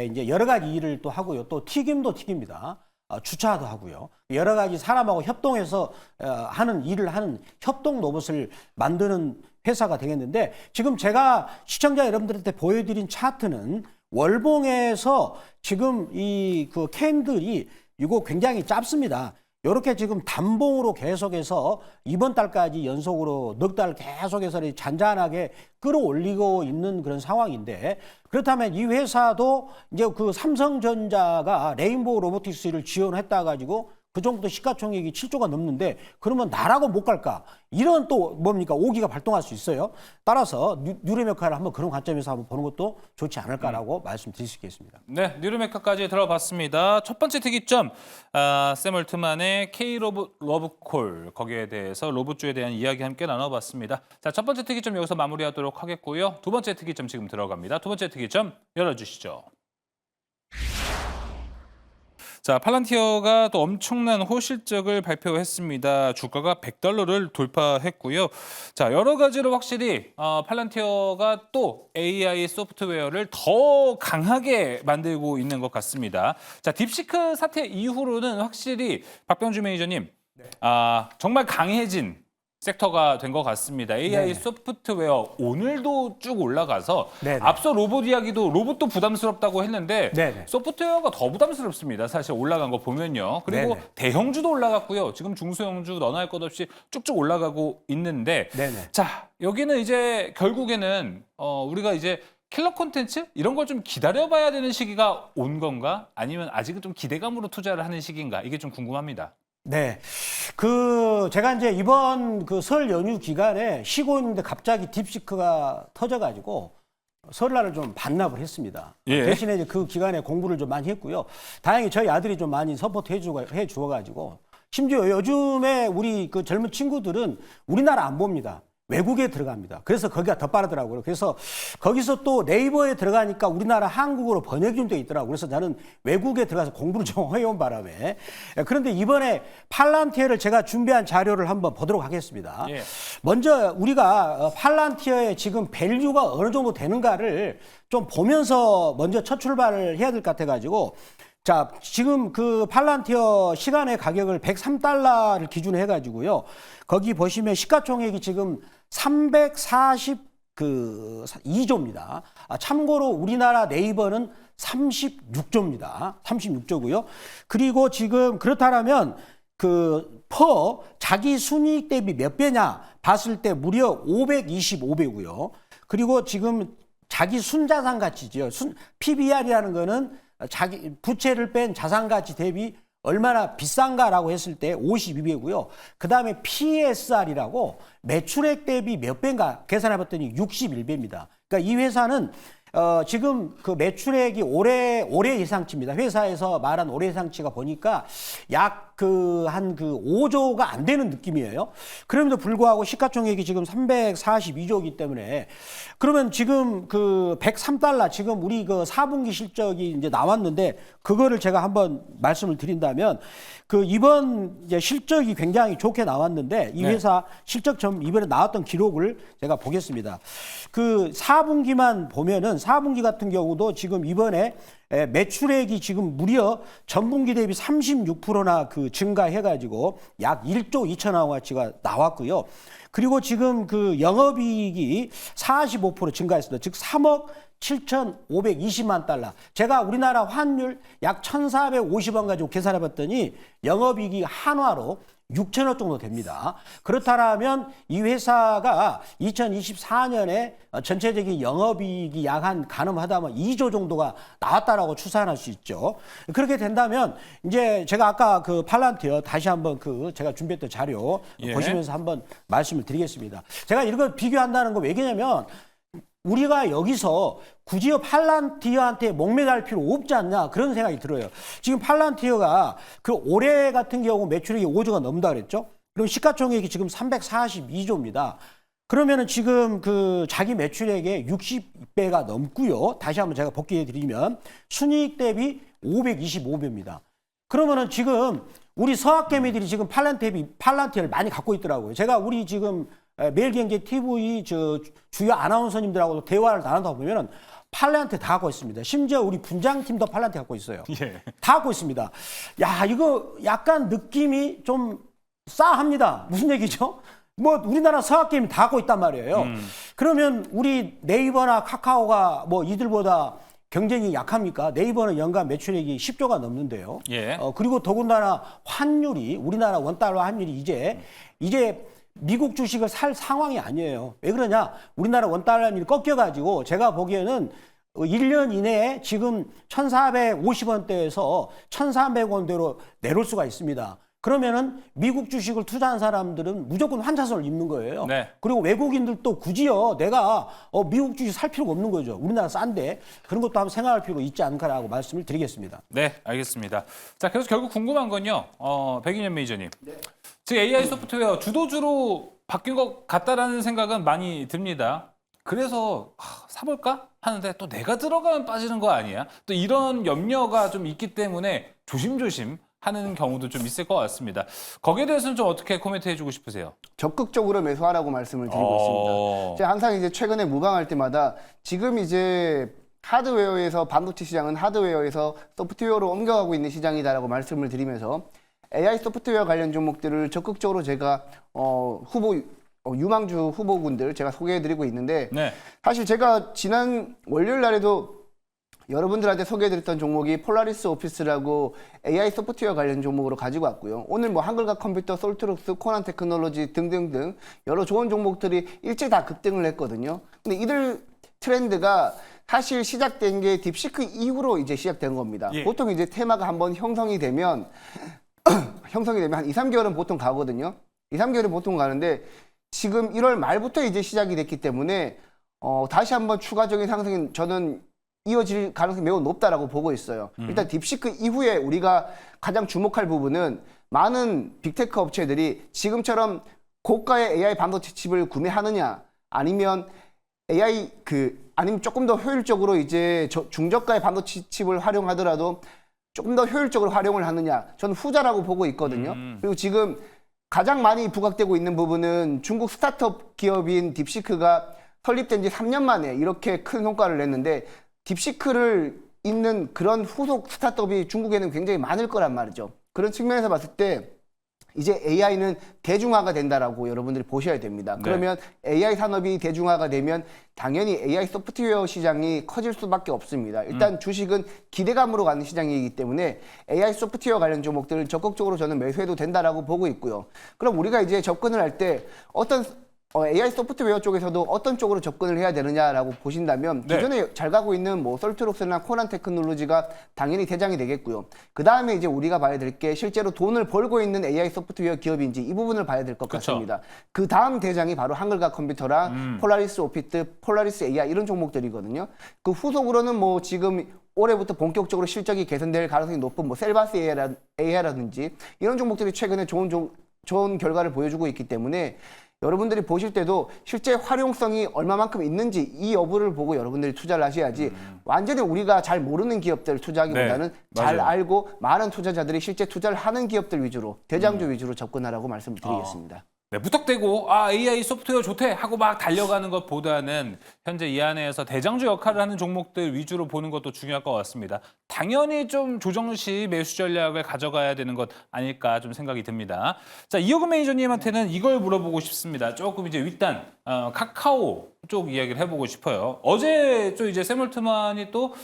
이제 여러 가지 일을 또 하고요. 또 튀김도 튀깁니다. 주차도 하고요. 여러 가지 사람하고 협동해서 하는 일을 하는 협동 로봇을 만드는 회사가 되겠는데 지금 제가 시청자 여러분들한테 보여드린 차트는 월봉에서 지금 이 그 캔들이 이거 굉장히 짧습니다. 이렇게 지금 단봉으로 계속해서 이번 달까지 연속으로 넉 달 계속해서 잔잔하게 끌어올리고 있는 그런 상황인데 그렇다면 이 회사도 이제 그 삼성전자가 레인보우 로보틱스를 지원했다 가지고 그 정도 시가총액이 7조가 넘는데 그러면 나라고 못 갈까? 이런 또 뭡니까? 오기가 발동할 수 있어요. 따라서 뉴로메카를 한번 그런 관점에서 한번 보는 것도 좋지 않을까라고 말씀드릴 수 있겠습니다. 네, 뉴로메카까지 들어봤습니다. 첫 번째 특이점, 샘 얼트만의 K-로봇콜 거기에 대해서 로봇주에 대한 이야기 함께 나눠봤습니다. 자, 첫 번째 특이점 여기서 마무리하도록 하겠고요. 두 번째 특이점 지금 들어갑니다. 두 번째 특이점 열어주시죠. 자, 팔란티어가 또 엄청난 호실적을 발표했습니다. 주가가 $100를 돌파했고요. 자, 여러 가지로 확실히 팔란티어가 또 AI 소프트웨어를 더 강하게 만들고 있는 것 같습니다. 자, 딥시크 사태 이후로는 확실히 박병주 매니저님, 정말 강해진 섹터가 된 것 같습니다. AI 네네. 소프트웨어 오늘도 쭉 올라가서 네네. 앞서 로봇 이야기도 로봇도 부담스럽다고 했는데 네네. 소프트웨어가 더 부담스럽습니다. 사실 올라간 거 보면요. 그리고 네네. 대형주도 올라갔고요. 지금 중소형주 너나 할 것 없이 쭉쭉 올라가고 있는데 네네. 자, 여기는 이제 결국에는 우리가 이제 킬러 콘텐츠 이런 걸 좀 기다려봐야 되는 시기가 온 건가? 아니면 아직은 좀 기대감으로 투자를 하는 시기인가? 이게 좀 궁금합니다. 네. 제가 이제 이번 그 설 연휴 기간에 쉬고 있는데 갑자기 딥시크가 터져가지고 설날을 좀 반납을 했습니다. 예. 대신에 이제 그 기간에 공부를 좀 많이 했고요. 다행히 저희 아들이 좀 많이 서포트 해 주어가지고 심지어 요즘에 우리 그 젊은 친구들은 우리나라 안 봅니다. 외국에 들어갑니다. 그래서 거기가 더 빠르더라고요. 그래서 거기서 또 네이버에 들어가니까 우리나라 한국어로 번역이 좀 돼 있더라고요. 그래서 저는 외국에 들어가서 공부를 좀 해온 바람에. 그런데 이번에 팔란티어를 제가 준비한 자료를 한번 보도록 하겠습니다. 예. 먼저 우리가 팔란티어의 지금 밸류가 어느 정도 되는가를 좀 보면서 먼저 첫 출발을 해야 될 것 같아가지고 자, 지금 그 팔란티어 시간의 가격을 103달러를 기준으로 해가지고요. 거기 보시면 시가총액이 지금 342조입니다. 참고로 우리나라 네이버는 36조입니다. 36조고요. 그리고 지금 그렇다면 자기 순이익 대비 몇 배냐 봤을 때 무려 525배고요. 그리고 지금 자기 순자산 가치죠. PBR이라는 거는 자기 부채를 뺀 자산 가치 대비 얼마나 비싼가라고 했을 때 52배고요. 그다음에 PSR이라고 매출액 대비 몇 배인가 계산해 봤더니 61배입니다. 그러니까 이 회사는 지금 그 매출액이 올해 예상치입니다. 회사에서 말한 올해 예상치가 보니까 약 한 5조가 안 되는 느낌이에요. 그럼에도 불구하고 시가총액이 지금 342조이기 때문에 그러면 지금 그 103달러 지금 우리 그 4분기 실적이 이제 나왔는데 그거를 제가 한번 말씀을 드린다면 그 이번 이제 실적이 굉장히 좋게 나왔는데 이 회사 실적 이번에 나왔던 기록을 제가 보겠습니다. 그 4분기만 보면은 4분기 같은 경우도 지금 이번에 매출액이 지금 무려 전분기 대비 36%나 그 증가해가지고 약 1조 2천억 원어치가 나왔고요. 그리고 지금 그 영업이익이 45% 증가했습니다. 즉 3억 7,520만 달러. 제가 우리나라 환율 약 1,450원 가지고 계산해 봤더니 영업이익이 한화로 6천억 정도 됩니다. 그렇다면 이 회사가 2024년에 전체적인 영업이익이 약 한 가늠하다면 2조 정도가 나왔다라고 추산할 수 있죠. 그렇게 된다면 이제 제가 아까 그 팔란티어 다시 한번 제가 준비했던 자료 보시면서 한번 말씀을 드리겠습니다. 제가 이런 걸 비교한다는 거 왜냐면 우리가 여기서 굳이 팔란티어한테 목매달 필요 없지 않냐 그런 생각이 들어요. 지금 팔란티어가 그 올해 같은 경우 매출액이 5조가 넘는다 그랬죠. 그리고 시가총액이 지금 342조입니다. 그러면은 지금 그 자기 매출액의 60배가 넘고요. 다시 한번 제가 복귀해 드리면 순이익 대비 525배입니다. 그러면은 지금 우리 서학개미들이 지금 팔란티어를 많이 갖고 있더라고요. 제가 우리 지금 매일경제 TV 주요 아나운서님들하고 대화를 나누다 보면은 팔란티어 다 갖고 있습니다. 심지어 우리 분장팀도 팔란티어 갖고 있어요. 예. 다 갖고 있습니다. 야, 이거 약간 느낌이 좀 싸합니다. 무슨 얘기죠? 뭐 우리나라 서학개미 다 갖고 있단 말이에요. 그러면 우리 네이버나 카카오가 뭐 이들보다 경쟁이 약합니까? 네이버는 연간 매출액이 10조가 넘는데요. 예. 그리고 더군다나 환율이 우리나라 원달러 환율이 이제 미국 주식을 살 상황이 아니에요. 왜 그러냐? 우리나라 원달러 환율이 꺾여가지고 제가 보기에는 1년 이내에 지금 1,450원대에서 1,300원대로 내려올 수가 있습니다. 그러면은 미국 주식을 투자한 사람들은 무조건 환차손을 입는 거예요. 네. 그리고 외국인들도 굳이요, 내가 미국 주식 살 필요가 없는 거죠. 우리나라 싼데 그런 것도 한번 생각할 필요가 있지 않을까라고 말씀을 드리겠습니다. 네, 알겠습니다. 자, 그래서 결국 궁금한 건요, 백인현 매니저님. 지금 AI 소프트웨어 주도주로 바뀐 것 같다라는 생각은 많이 듭니다. 그래서 사볼까 하는데 또 내가 들어가면 빠지는 거 아니야? 또 이런 염려가 좀 있기 때문에 조심조심 하는 경우도 좀 있을 것 같습니다. 거기에 대해서는 좀 어떻게 코멘트 해주고 싶으세요? 적극적으로 매수하라고 말씀을 드리고 있습니다. 제가 항상 이제 최근에 무방할 때마다 지금 이제 하드웨어에서 반도체 시장은 하드웨어에서 소프트웨어로 옮겨가고 있는 시장이다라고 말씀을 드리면서 AI 소프트웨어 관련 종목들을 적극적으로 제가 유망주 후보군들 제가 소개해드리고 있는데 네. 사실 제가 지난 월요일 날에도 여러분들한테 소개해드렸던 종목이 폴라리스 오피스라고 AI 소프트웨어 관련 종목으로 가지고 왔고요. 오늘 뭐 한글과 컴퓨터, 솔트룩스, 코난 테크놀로지 등등등 여러 좋은 종목들이 일제히 다 급등을 했거든요. 근데 이들 트렌드가 사실 시작된 게 딥시크 이후로 이제 시작된 겁니다. 예. 보통 이제 테마가 한번 형성이 되면 한 2, 3개월은 보통 가거든요. 2, 3개월은 보통 가는데 지금 1월 말부터 이제 시작이 됐기 때문에 다시 한번 추가적인 상승이 저는 이어질 가능성이 매우 높다라고 보고 있어요. 일단 딥시크 이후에 우리가 가장 주목할 부분은 많은 빅테크 업체들이 지금처럼 고가의 AI 반도체 칩을 구매하느냐, 아니면 아니면 조금 더 효율적으로 이제 중저가의 반도체 칩을 활용하더라도 조금 더 효율적으로 활용을 하느냐, 저는 후자라고 보고 있거든요. 그리고 지금 가장 많이 부각되고 있는 부분은 중국 스타트업 기업인 딥시크가 설립된 지 3년 만에 이렇게 큰 성과를 냈는데, 딥시크를 잇는 그런 후속 스타트업이 중국에는 굉장히 많을 거란 말이죠. 그런 측면에서 봤을 때 이제 AI는 대중화가 된다라고 여러분들이 보셔야 됩니다. 그러면 AI 산업이 대중화가 되면 당연히 AI 소프트웨어 시장이 커질 수밖에 없습니다. 일단 주식은 기대감으로 가는 시장이기 때문에 AI 소프트웨어 관련 종목들을 적극적으로 저는 매수해도 된다라고 보고 있고요. 그럼 우리가 이제 접근을 할 때 어떤 AI 소프트웨어 쪽에서도 어떤 쪽으로 접근을 해야 되느냐라고 보신다면 기존에 잘 가고 있는 뭐 솔트록스나 코난 테크놀로지가 당연히 대장이 되겠고요. 그 다음에 이제 우리가 봐야 될 게 실제로 돈을 벌고 있는 AI 소프트웨어 기업인지 이 부분을 봐야 될 것 같습니다. 그 다음 대장이 바로 한글과 컴퓨터랑 폴라리스 오피트, 폴라리스 AI 이런 종목들이거든요. 그 후속으로는 뭐 지금 올해부터 본격적으로 실적이 개선될 가능성이 높은 뭐 셀바스 AI라든지 이런 종목들이 최근에 좋은 결과를 보여주고 있기 때문에 여러분들이 보실 때도 실제 활용성이 얼마만큼 있는지 이 여부를 보고 여러분들이 투자를 하셔야지 완전히 우리가 잘 모르는 기업들 투자하기보다는 잘 알고 많은 투자자들이 실제 투자를 하는 기업들 위주로 대장주 위주로 접근하라고 말씀을 드리겠습니다. 네, 무턱대고 AI 소프트웨어 좋대 하고 막 달려가는 것보다는 현재 이 안에서 대장주 역할을 하는 종목들 위주로 보는 것도 중요할 것 같습니다. 당연히 좀 조정 시 매수 전략을 가져가야 되는 것 아닐까 좀 생각이 듭니다. 자, 이호금 매니저님한테는 이걸 물어보고 싶습니다. 조금 이제 윗단 카카오 쪽 이야기를 해보고 싶어요. 어제 좀 이제 샘 올트만이 또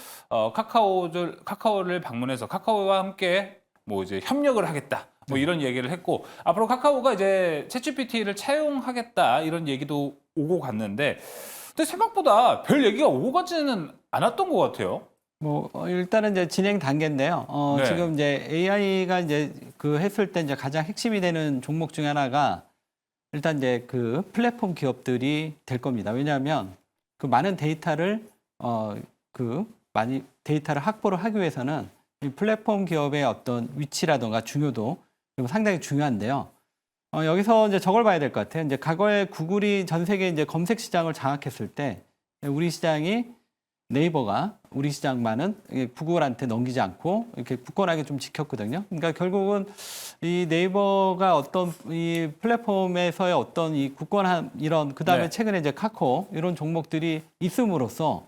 카카오를 방문해서 카카오와 함께 뭐 이제 협력을 하겠다. 뭐 이런 얘기를 했고, 앞으로 카카오가 이제 챗GPT를 차용하겠다 이런 얘기도 오고 갔는데, 근데 생각보다 별 얘기가 오고 가지는 않았던 것 같아요. 뭐 일단은 이제 진행 단계인데요. 지금 이제 AI가 이제 그 했을 때 이제 가장 핵심이 되는 종목 중에 하나가 일단 이제 그 플랫폼 기업들이 될 겁니다. 왜냐하면 그 많은 데이터를 데이터를 확보를 하기 위해서는 이 플랫폼 기업의 어떤 위치라든가 중요도 상당히 중요한데요. 여기서 이제 저걸 봐야 될 것 같아요. 이제 과거에 구글이 전 세계 이제 검색 시장을 장악했을 때 우리 시장이 네이버가 우리 시장만은 구글한테 넘기지 않고 이렇게 굳건하게 좀 지켰거든요. 그러니까 결국은 이 네이버가 어떤 이 플랫폼에서의 어떤 이 굳건한 이런 그다음에 최근에 이제 카카오 이런 종목들이 있음으로써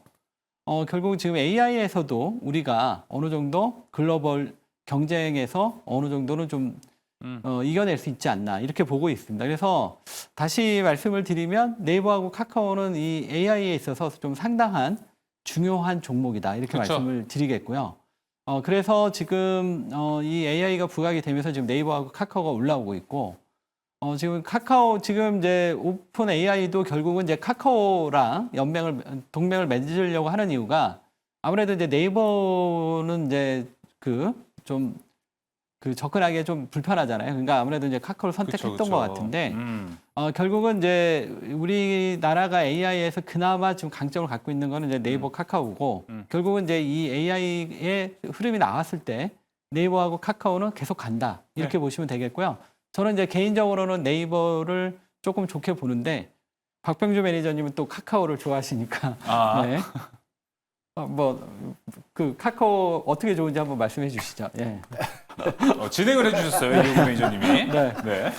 결국 지금 AI에서도 우리가 어느 정도 글로벌 경쟁에서 어느 정도는 좀 이겨낼 수 있지 않나 이렇게 보고 있습니다. 그래서 다시 말씀을 드리면 네이버하고 카카오는 이 AI에 있어서 좀 상당한 중요한 종목이다 이렇게 말씀을 드리겠고요. 그래서 지금 이 AI가 부각이 되면서 지금 네이버하고 카카오가 올라오고 있고 지금 지금 이제 오픈 AI도 결국은 이제 카카오랑 동맹을 맺으려고 하는 이유가 아무래도 이제 네이버는 이제 접근하기에 좀 불편하잖아요. 그러니까 아무래도 이제 카카오를 선택했던 것 같은데 결국은 이제 우리나라가 AI에서 그나마 지금 강점을 갖고 있는 거는 이제 네이버, 카카오고 결국은 이제 이 AI의 흐름이 나왔을 때 네이버하고 카카오는 계속 간다 이렇게 보시면 되겠고요. 저는 이제 개인적으로는 네이버를 조금 좋게 보는데 박병주 매니저님은 또 카카오를 좋아하시니까 네. 그 카카오 어떻게 좋은지 한번 말씀해 주시죠. 예. 진행을 해주셨어요, 이호금 매니저님이. 네.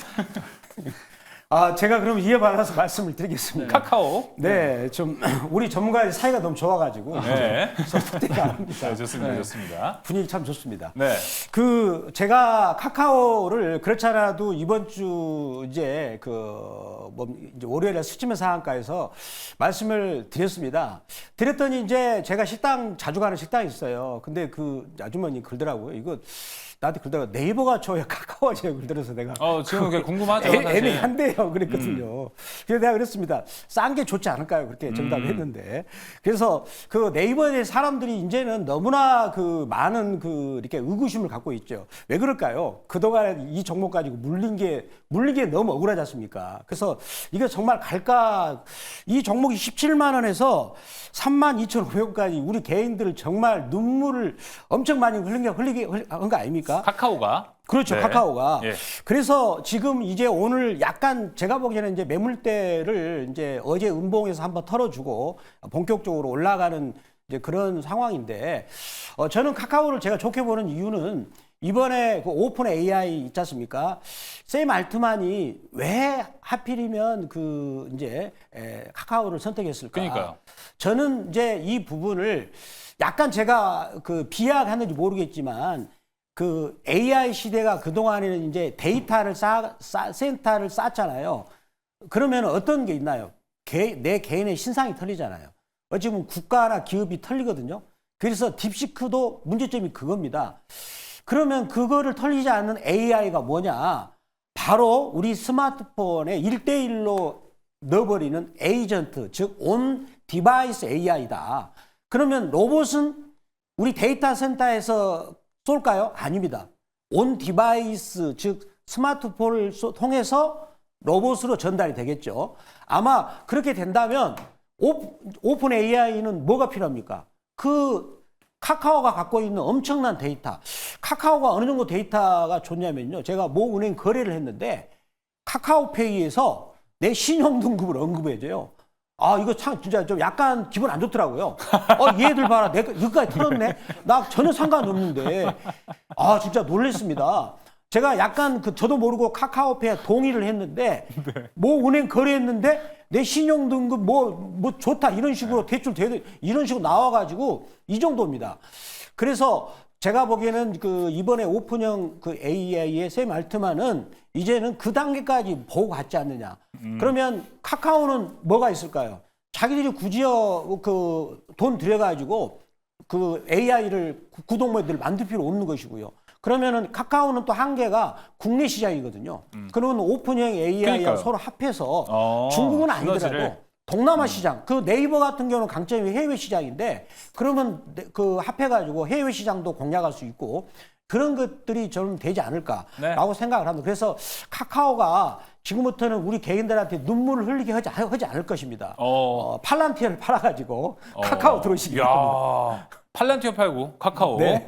제가 그럼 이에 관해서 말씀을 드리겠습니다. 카카오. 네, 좀 우리 전문가의 사이가 너무 좋아가지고 설득이 안 합니다. 네, 좋습니다, 좋습니다. 분위기 참 좋습니다. 네. 제가 카카오를 그렇지 않아도 이번 주 이제 이제 월요일에 수치면 상한가에서 말씀을 드렸습니다. 드렸더니 이제 제가 자주 가는 식당이 있어요. 근데 그 아주머니 그러더라고요. 이거 나한테 그러다가 네이버가 좋아요, 카카오가 좋아요 그러더라서 내가 지금 그게 궁금하죠. 애매한데요, 그랬거든요. 그래서 내가 그랬습니다. 싼 게 좋지 않을까요? 그렇게 정답을 했는데. 그래서 그 네이버에 대해 사람들이 이제는 너무나 그 많은 그 이렇게 의구심을 갖고 있죠. 왜 그럴까요? 그동안 이 종목 가지고 물린 게 너무 억울하지 않습니까? 그래서 이게 정말 갈까? 이 종목이 17만 원에서 32,500원까지 우리 개인들을 정말 눈물을 엄청 많이 흘리게 한 거 아닙니까? 카카오가. 그렇죠. 네. 카카오가. 예. 그래서 지금 이제 오늘 약간 제가 보기에는 이제 매물대를 이제 어제 음봉에서 한번 털어주고 본격적으로 올라가는 이제 그런 상황인데 저는 카카오를 제가 좋게 보는 이유는 이번에 그 오픈 AI 있지 않습니까? 샘 알트만이 왜 하필이면 그 이제 카카오를 선택했을까? 그러니까요. 저는 이제 이 부분을 약간 제가 그 비하하는지 모르겠지만 그 AI 시대가 그동안에는 이제 데이터를 센터를 쌓잖아요. 그러면 어떤 게 있나요? 내 개인의 신상이 털리잖아요. 어찌 보면 국가나 기업이 털리거든요. 그래서 딥시크도 문제점이 그겁니다. 그러면 그거를 털리지 않는 AI가 뭐냐? 바로 우리 스마트폰에 1대1로 넣어버리는 에이전트, 즉 온 디바이스 AI다. 그러면 로봇은 우리 데이터 센터에서 쏠까요? 아닙니다. 온 디바이스, 즉 스마트폰을 통해서 로봇으로 전달이 되겠죠. 아마 그렇게 된다면 오픈 AI는 뭐가 필요합니까? 그 카카오가 갖고 있는 엄청난 데이터. 카카오가 어느 정도 데이터가 좋냐면요. 제가 모 은행 거래를 했는데 카카오페이에서 내 신용 등급을 언급해줘요. 아, 이거 참 진짜 좀 약간 기분 안 좋더라고요. 얘들 봐라. 내가 여기까지 털었네. 나 전혀 상관없는데. 아, 진짜 놀랬습니다. 제가 약간 저도 모르고 카카오페이에 동의를 했는데 뭐 은행 거래했는데 내 신용 등급 뭐 좋다 이런 식으로 대출 이런 식으로 나와가지고 이 정도입니다. 그래서 제가 보기에는 그 이번에 오픈형 그 AI의 샘 알트만은 이제는 그 단계까지 보고 갔지 않느냐. 그러면 카카오는 뭐가 있을까요? 자기들이 굳이요 그 돈 들여가지고 그 AI를 구독모델을 만들 필요 없는 것이고요. 그러면은 카카오는 또 한계가 국내 시장이거든요. 그러면 오픈형 AI와 그러니까요. 서로 합해서 중국은 아니더라도 시너지를. 동남아 시장, 그 네이버 같은 경우는 강점이 해외 시장인데 그러면 그 합해가지고 해외 시장도 공략할 수 있고 그런 것들이 좀 되지 않을까라고 네. 생각을 합니다. 그래서 카카오가 지금부터는 우리 개인들한테 눈물을 흘리게 하지 않을 것입니다. 팔란티어를 팔아가지고 카카오 들어오시기 바랍니다. 팔란티어 팔고 카카오. 네.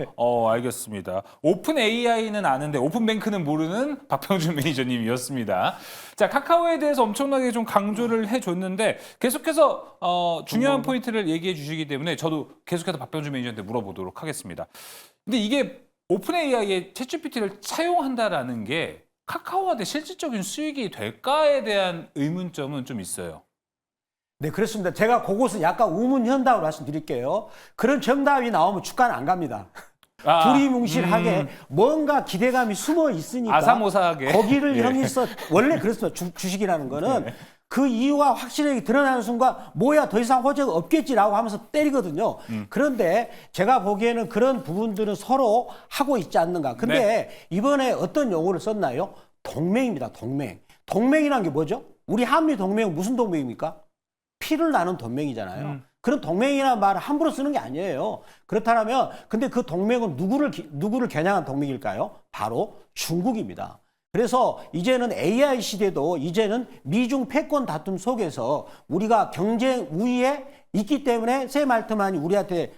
알겠습니다. 오픈 AI는 아는데 오픈뱅크는 모르는 박병준 매니저님이었습니다. 자, 카카오에 대해서 엄청나게 좀 강조를 해줬는데 계속해서 중요한 포인트를 얘기해 주시기 때문에 저도 계속해서 박병준 매니저한테 물어보도록 하겠습니다. 근데 이게 오픈 AI의 챗GPT를 차용한다라는 게 카카오한테 실질적인 수익이 될까에 대한 의문점은 좀 있어요. 네, 그렇습니다. 제가 그것은 약간 우문현답으로 말씀드릴게요. 그런 정답이 나오면 주가는 안 갑니다. 두리뭉실하게 뭔가 기대감이 숨어 있으니까 아사모사하게. 거기를 향해서 원래 그렇습니다. 주식이라는 거는 그 이유가 확실하게 드러나는 순간 뭐야 더 이상 호재가 없겠지라고 하면서 때리거든요. 그런데 제가 보기에는 그런 부분들은 서로 하고 있지 않는가. 근데 이번에 어떤 용어를 썼나요? 동맹입니다. 동맹. 동맹이란 게 뭐죠? 우리 한미 동맹은 무슨 동맹입니까? 피를 나눈 동맹이잖아요. 그런 동맹이라는 말을 함부로 쓰는 게 아니에요. 그렇다면 근데 그 동맹은 누구를 겨냥한 동맹일까요? 바로 중국입니다. 그래서 이제는 AI 시대도 이제는 미중 패권 다툼 속에서 우리가 경쟁 우위에 있기 때문에 샘 알트만이 우리한테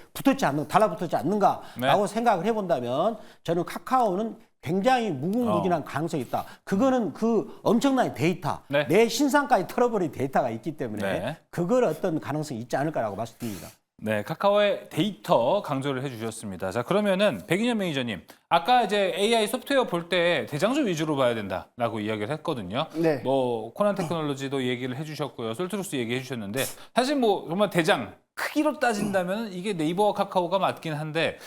달라붙었지 않는가라고 생각을 해본다면 저는 카카오는 굉장히 무궁무진한 가능성이 있다. 그거는 그 엄청난 데이터, 내 신상까지 털어버린 데이터가 있기 때문에 그걸 어떤 가능성이 있지 않을까라고 말씀드립니다. 네, 카카오의 데이터 강조를 해주셨습니다. 자, 그러면은 백인현 매니저님, 아까 이제 AI 소프트웨어 볼 때 대장주 위주로 봐야 된다라고 이야기를 했거든요. 네. 뭐 코난 테크놀로지도 얘기를 해주셨고요, 솔트루스 얘기해주셨는데 사실 뭐 정말 대장 크기로 따진다면 이게 네이버와 카카오가 맞긴 한데.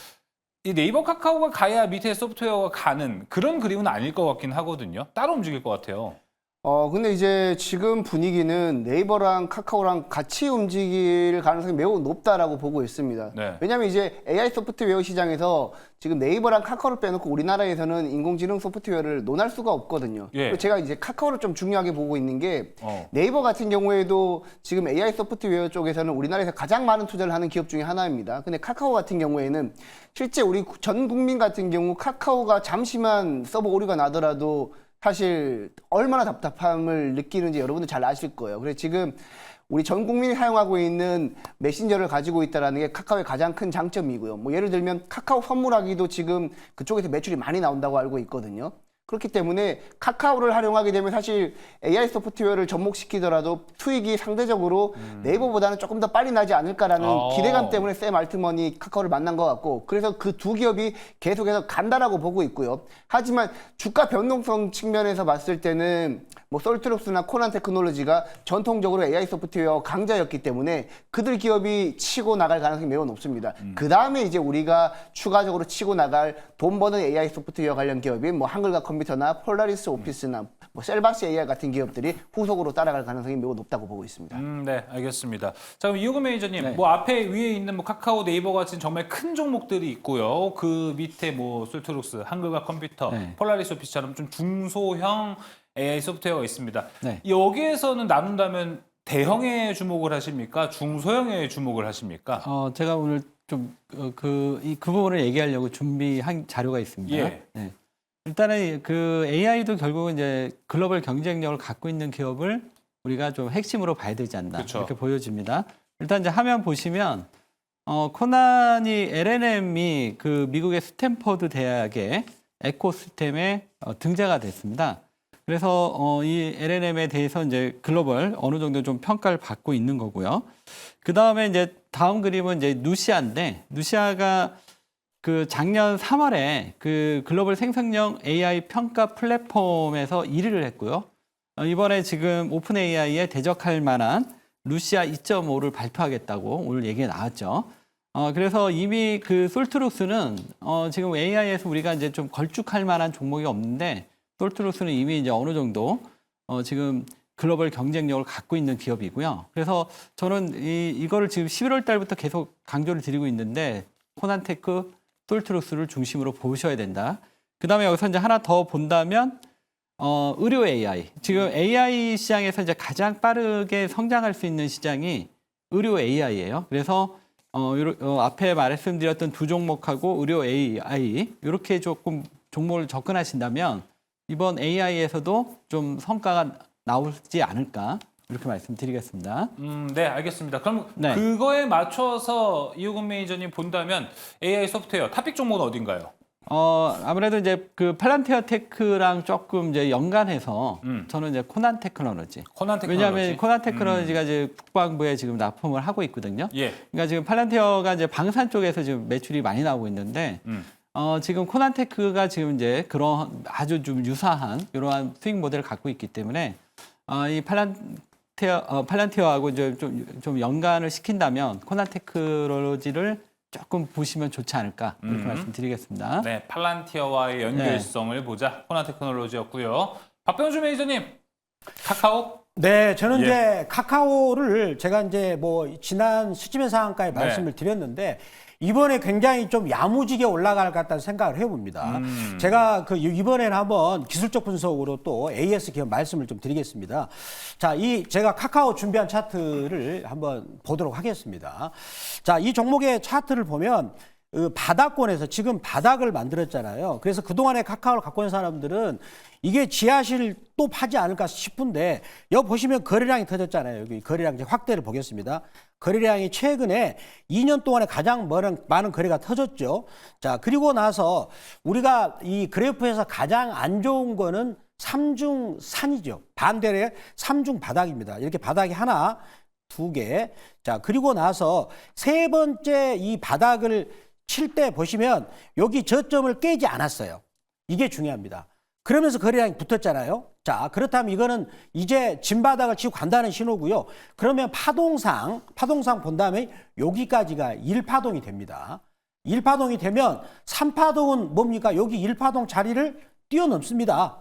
이 네이버 카카오가 가야 밑에 소프트웨어가 가는 그런 그림은 아닐 것 같긴 하거든요. 따로 움직일 것 같아요. 근데 이제 지금 분위기는 네이버랑 카카오랑 같이 움직일 가능성이 매우 높다라고 보고 있습니다. 네. 왜냐하면 이제 AI 소프트웨어 시장에서 지금 네이버랑 카카오를 빼놓고 우리나라에서는 인공지능 소프트웨어를 논할 수가 없거든요. 예. 그리고 제가 이제 카카오를 좀 중요하게 보고 있는 게 어. 네이버 같은 경우에도 지금 AI 소프트웨어 쪽에서는 우리나라에서 가장 많은 투자를 하는 기업 중에 하나입니다. 근데 카카오 같은 경우에는 실제 우리 전 국민 같은 경우 카카오가 잠시만 서버 오류가 나더라도 사실 얼마나 답답함을 느끼는지 여러분들 잘 아실 거예요. 그래서 지금 우리 전 국민이 사용하고 있는 메신저를 가지고 있다는 게 카카오의 가장 큰 장점이고요. 뭐 예를 들면 카카오 선물하기도 지금 그쪽에서 매출이 많이 나온다고 알고 있거든요. 그렇기 때문에 카카오를 활용하게 되면 사실 AI 소프트웨어를 접목시키더라도 수익이 상대적으로 네이버보다는 조금 더 빨리 나지 않을까라는 기대감 때문에 샘 알트먼이 카카오를 만난 것 같고, 그래서 그 두 기업이 계속해서 간다라고 보고 있고요. 하지만 주가 변동성 측면에서 봤을 때는 뭐 솔트룩스나 코난 테크놀로지가 전통적으로 AI 소프트웨어 강자였기 때문에 그들 기업이 치고 나갈 가능성이 매우 높습니다. 그 다음에 이제 우리가 추가적으로 치고 나갈 돈 버는 AI 소프트웨어 관련 기업인 뭐 한글과 컴퓨터나 폴라리스 오피스나 뭐 셀바스 AI 같은 기업들이 후속으로 따라갈 가능성이 매우 높다고 보고 있습니다. 네, 알겠습니다. 자, 그럼 이호근 매니저님, 네. 뭐 앞에 위에 있는 뭐 카카오, 네이버 같은 정말 큰 종목들이 있고요. 그 밑에 뭐 솔트룩스, 한글과 컴퓨터, 네. 폴라리스 오피스처럼 좀 중소형 AI 소프트웨어가 있습니다. 네. 여기에서는 나눈다면 대형에 주목을 하십니까? 중소형에 주목을 하십니까? 제가 오늘 좀 그 부분을 얘기하려고 준비한 자료가 있습니다. 예. 네. 일단은 그 AI도 결국은 이제 글로벌 경쟁력을 갖고 있는 기업을 우리가 좀 핵심으로 봐야 되지 않나, 그쵸. 이렇게 보여집니다. 일단 이제 화면 보시면 코난이 LLM이 그 미국의 스탠퍼드 대학의 에코시스템에 등재가 됐습니다. 그래서 이 LLM에 대해서 이제 글로벌 어느 정도 좀 평가를 받고 있는 거고요. 그 다음에 이제 다음 그림은 이제 누시아인데, 누시아가 그 작년 3월에 그 글로벌 생성형 AI 평가 플랫폼에서 1위를 했고요. 이번에 지금 오픈 AI에 대적할 만한 루시아 2.5를 발표하겠다고 오늘 얘기가 나왔죠. 그래서 이미 그 솔트룩스는 지금 AI에서 우리가 이제 좀 걸쭉할 만한 종목이 없는데, 솔트룩스는 이미 이제 어느 정도 지금 글로벌 경쟁력을 갖고 있는 기업이고요. 그래서 저는 이거를 지금 11월 달부터 계속 강조를 드리고 있는데, 코난테크, 솔트룩스를 중심으로 보셔야 된다. 그다음에 여기서 이제 하나 더 본다면 의료 AI. 지금 AI 시장에서 이제 가장 빠르게 성장할 수 있는 시장이 의료 AI예요. 그래서 앞에 말씀드렸던 두 종목하고 의료 AI 이렇게 조금 종목을 접근하신다면 이번 AI에서도 좀 성과가 나오지 않을까, 이렇게 말씀드리겠습니다. 네, 알겠습니다. 그럼 네. 그거에 맞춰서 이호근 매니저님 본다면 AI 소프트웨어 탑픽 종목은 어딘가요? 아무래도 이제 그 팔란티어 테크랑 조금 이제 연관해서 저는 이제 코난 테크놀로지. 코난 테크놀로지. 왜냐하면 코난 테크놀로지가 이제 국방부에 지금 납품을 하고 있거든요. 예. 그러니까 지금 팔란티어가 이제 방산 쪽에서 지금 매출이 많이 나오고 있는데, 지금 코난 테크가 지금 이제 그런 아주 좀 유사한 이러한 수익 모델을 갖고 있기 때문에 이 팔란티어하고 이제 좀 연관을 시킨다면 코난 테크놀로지를 조금 보시면 좋지 않을까, 이렇게 말씀드리겠습니다. 네, 팔란티어와의 연결성을 보자. 코난 테크놀로지였고요. 박병주 매니저님, 카카오? 네, 저는 예. 이제 카카오를 제가 이제 뭐 지난 시침의 상한가에 말씀을 드렸는데, 이번에 굉장히 좀 야무지게 올라갈 것 같다는 생각을 해봅니다. 제가 그 이번에는 한번 기술적 분석으로 또 AS 기업 말씀을 좀 드리겠습니다. 자, 제가 카카오 준비한 차트를 한번 보도록 하겠습니다. 자, 이 종목의 차트를 보면 그 바닥권에서 지금 바닥을 만들었잖아요. 그래서 그동안에 카카오를 갖고 있는 사람들은 이게 지하실 또 파지 않을까 싶은데, 여기 보시면 거래량이 터졌잖아요. 여기 거래량 이제 확대를 보겠습니다. 거래량이 최근에 2년 동안에 가장 많은 거래가 터졌죠. 자, 그리고 나서 우리가 이 그래프에서 가장 안 좋은 거는 삼중산이죠. 반대로 삼중 바닥입니다. 이렇게 바닥이 하나, 두 개. 자, 그리고 나서 세 번째 이 바닥을 칠 때 보시면 여기 저점을 깨지 않았어요. 이게 중요합니다. 그러면서 거래량이 붙었잖아요. 자, 그렇다면 이거는 이제 진바닥을 치고 간다는 신호고요. 그러면 파동상 본다면 여기까지가 1파동이 됩니다. 1파동이 되면 3파동은 뭡니까? 여기 1파동 자리를 뛰어넘습니다.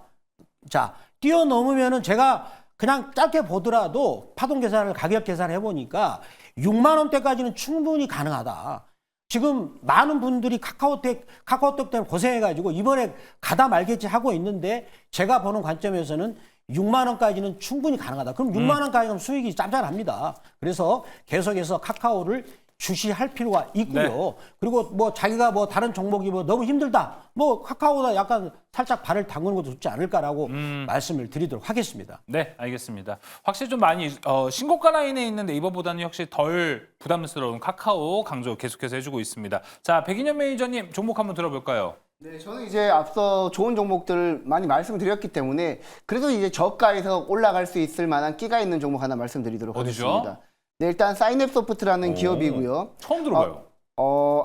자, 뛰어넘으면은 제가 그냥 짧게 보더라도 파동 계산을 가격 계산을 해보니까 6만 원대까지는 충분히 가능하다. 지금 많은 분들이 카카오톡 때문에 고생해가지고 이번에 가다 말겠지 하고 있는데 제가 보는 관점에서는 6만 원까지는 충분히 가능하다. 그럼 6만 원까지는 수익이 짭짤합니다. 그래서 계속해서 카카오를 주시할 필요가 있고요. 네. 그리고 뭐 자기가 뭐 다른 종목이 뭐 너무 힘들다. 뭐 카카오다 약간 살짝 발을 담그는 것도 좋지 않을까라고 말씀을 드리도록 하겠습니다. 네, 알겠습니다. 확실히 좀 많이 신고가 라인에 있는 네이버보다는 역시 덜 부담스러운 카카오 강조 계속해서 해주고 있습니다. 자, 백인현 매니저님 종목 한번 들어볼까요? 네, 저는 이제 앞서 좋은 종목들 많이 말씀드렸기 때문에 그래도 이제 저가에서 올라갈 수 있을 만한 끼가 있는 종목 하나 말씀드리도록 어디죠? 하겠습니다. 네, 일단 사인앱소프트라는 기업이고요. 처음 들어봐요.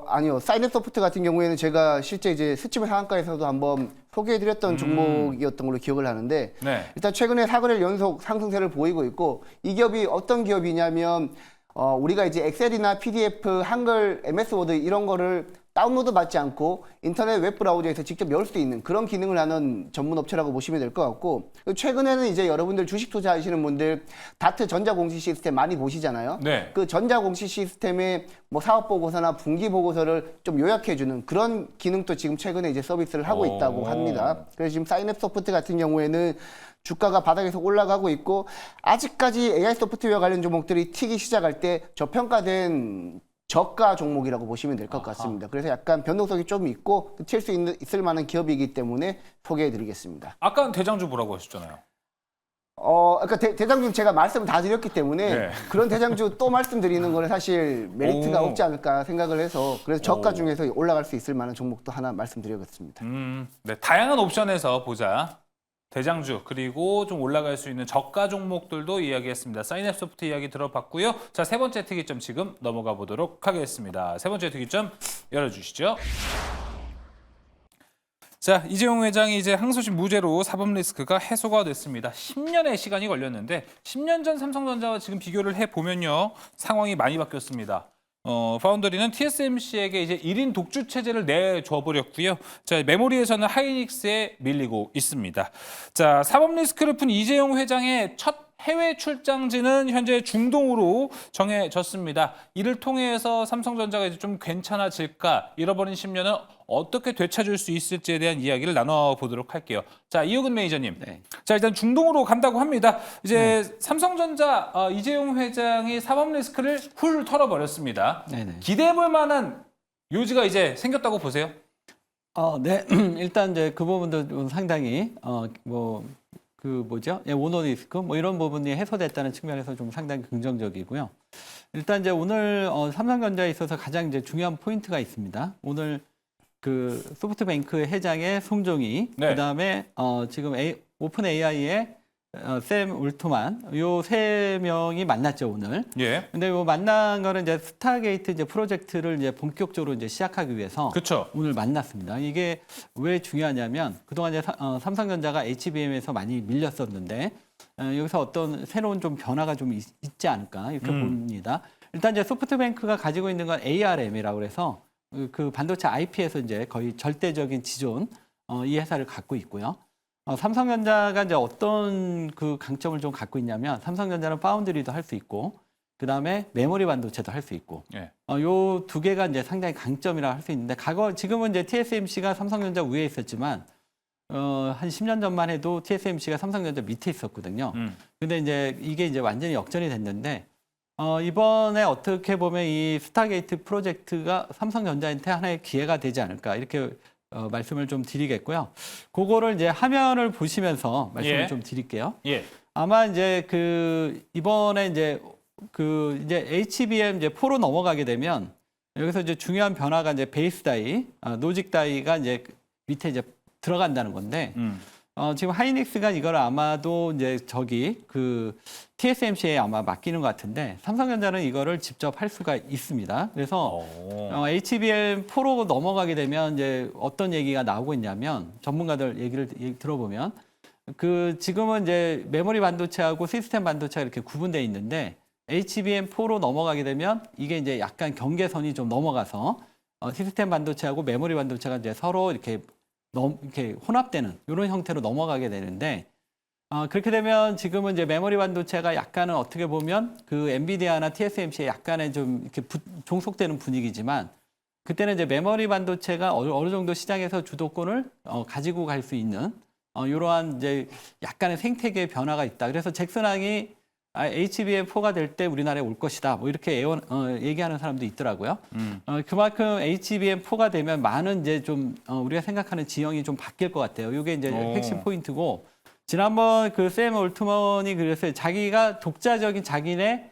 아니요. 사인앱소프트 같은 경우에는 제가 실제 이제 스치브 상한가에서도 한번 소개해드렸던 종목이었던 걸로 기억을 하는데 네. 일단 최근에 4거래일 연속 상승세를 보이고 있고 이 기업이 어떤 기업이냐면 우리가 이제 엑셀이나 PDF, 한글, MS 워드 이런 거를 다운로드 받지 않고 인터넷 웹브라우저에서 직접 열 수 있는 그런 기능을 하는 전문 업체라고 보시면 될 것 같고 최근에는 이제 여러분들 주식 투자하시는 분들 다트 전자공시 시스템 많이 보시잖아요. 네. 그 전자공시 시스템의 뭐 사업 보고서나 분기 보고서를 좀 요약해주는 그런 기능도 지금 최근에 이제 서비스를 하고 있다고 합니다. 그래서 지금 사인앱 소프트 같은 경우에는 주가가 바닥에서 올라가고 있고 아직까지 AI 소프트웨어 관련 종목들이 튀기 시작할 때 저평가된 저가 종목이라고 보시면 될 것 같습니다. 그래서 약간 변동성이 좀 있고 튈 수 있을 만한 기업이기 때문에 소개해드리겠습니다. 아까는 대장주 뭐라고 하셨잖아요. 그러니까 대장주 제가 말씀을 다 드렸기 때문에 네. 그런 대장주 또 말씀드리는 거는 사실 메리트가 오. 없지 않을까 생각을 해서 그래서 저가 중에서 올라갈 수 있을 만한 종목도 하나 말씀드리겠습니다. 네, 다양한 옵션에서 보자. 대장주 그리고 좀 올라갈 수 있는 저가 종목들도 이야기했습니다. 사인앱 소프트 이야기 들어봤고요. 자, 세 번째 특이점 지금 넘어가 보도록 하겠습니다. 세 번째 특이점 열어주시죠. 자, 이재용 회장이 이제 항소심 무죄로 사법 리스크가 해소가 됐습니다. 10년의 시간이 걸렸는데 10년 전 삼성전자와 지금 비교를 해보면요. 상황이 많이 바뀌었습니다. 파운더리는 TSMC에게 이제 1인 독주 체제를 내줘버렸고요. 자, 메모리에서는 하이닉스에 밀리고 있습니다. 자, 사법 리스크를 푼 이재용 회장의 첫 해외 출장지는 현재 중동으로 정해졌습니다. 이를 통해서 삼성전자가 이제 좀 괜찮아질까, 잃어버린 10년은 어떻게 되찾을 수 있을지에 대한 이야기를 나눠보도록 할게요. 자, 이호근 매니저님. 네. 자, 일단 중동으로 간다고 합니다. 이제 삼성전자 이재용 회장이 사법 리스크를 훌 털어버렸습니다. 네네. 기대해볼 만한 요지가 이제 생겼다고 보세요? 네. 일단 이제 그 부분도 좀 상당히 예, 오너 리스크 뭐 이런 부분이 해소됐다는 측면에서 좀 상당히 긍정적이고요. 일단 이제 오늘 삼성전자에 있어서 가장 이제 중요한 포인트가 있습니다. 오늘 그 소프트뱅크 회장의 송정희, 네. 그다음에 지금 오픈 AI의 샘 울트만 요 세 명이 만났죠 오늘. 예. 근데 요 만난 거는 이제 스타게이트 이제 프로젝트를 이제 본격적으로 이제 시작하기 위해서 그렇죠. 오늘 만났습니다. 이게 왜 중요하냐면 그동안 이제 삼성전자가 HBM에서 많이 밀렸었는데 여기서 어떤 새로운 좀 변화가 좀 있지 않을까 이렇게 봅니다. 일단 이제 소프트뱅크가 가지고 있는 건 ARM이라고 그래서 그 반도체 IP에서 이제 거의 절대적인 지존 이 회사를 갖고 있고요. 삼성전자가 이제 어떤 그 강점을 좀 갖고 있냐면 삼성전자는 파운드리도 할 수 있고 그다음에 메모리 반도체도 할 수 있고 예. 요 두 개가 이제 상당히 강점이라 할 수 있는데 지금은 이제 TSMC가 삼성전자 위에 있었지만 한 10년 전만 해도 TSMC가 삼성전자 밑에 있었거든요. 근데 이제 이게 이제 완전히 역전이 됐는데 이번에 어떻게 보면 이 스타게이트 프로젝트가 삼성전자한테 하나의 기회가 되지 않을까 이렇게 말씀을 좀 드리겠고요. 그거를 이제 화면을 보시면서 말씀을 예. 좀 드릴게요. 예. 아마 이제 이번에 이제 HBM 이제 4로 넘어가게 되면 여기서 이제 중요한 변화가 이제 베이스 다이, 노직 다이가 이제 밑에 이제 들어간다는 건데 지금 하이닉스가 이걸 아마도 이제 TSMC에 아마 맡기는 것 같은데 삼성전자는 이거를 직접 할 수가 있습니다. 그래서 HBM4로 넘어가게 되면 이제 어떤 얘기가 나오고 있냐면 전문가들 얘기 들어보면 지금은 이제 메모리 반도체하고 시스템 반도체가 이렇게 구분되어 있는데 HBM4로 넘어가게 되면 이게 이제 약간 경계선이 좀 넘어가서 시스템 반도체하고 메모리 반도체가 이제 서로 이렇게 혼합되는 이런 형태로 넘어가게 되는데 그렇게 되면 지금은 이제 메모리 반도체가 약간은 어떻게 보면 그 엔비디아나 TSMC에 약간의 좀 이렇게 종속되는 분위기지만 그때는 이제 메모리 반도체가 어느 정도 시장에서 주도권을 가지고 갈 수 있는 이러한 이제 약간의 생태계의 변화가 있다. 그래서 잭슨왕이 HBM4가 될 때 우리나라에 올 것이다. 뭐 이렇게 얘기하는 사람도 있더라고요. 그만큼 HBM4가 되면 많은 이제 좀 우리가 생각하는 지형이 좀 바뀔 것 같아요. 이게 이제 핵심 포인트고 지난번 그 샘 올트먼이 그랬어요. 자기가 독자적인 자기네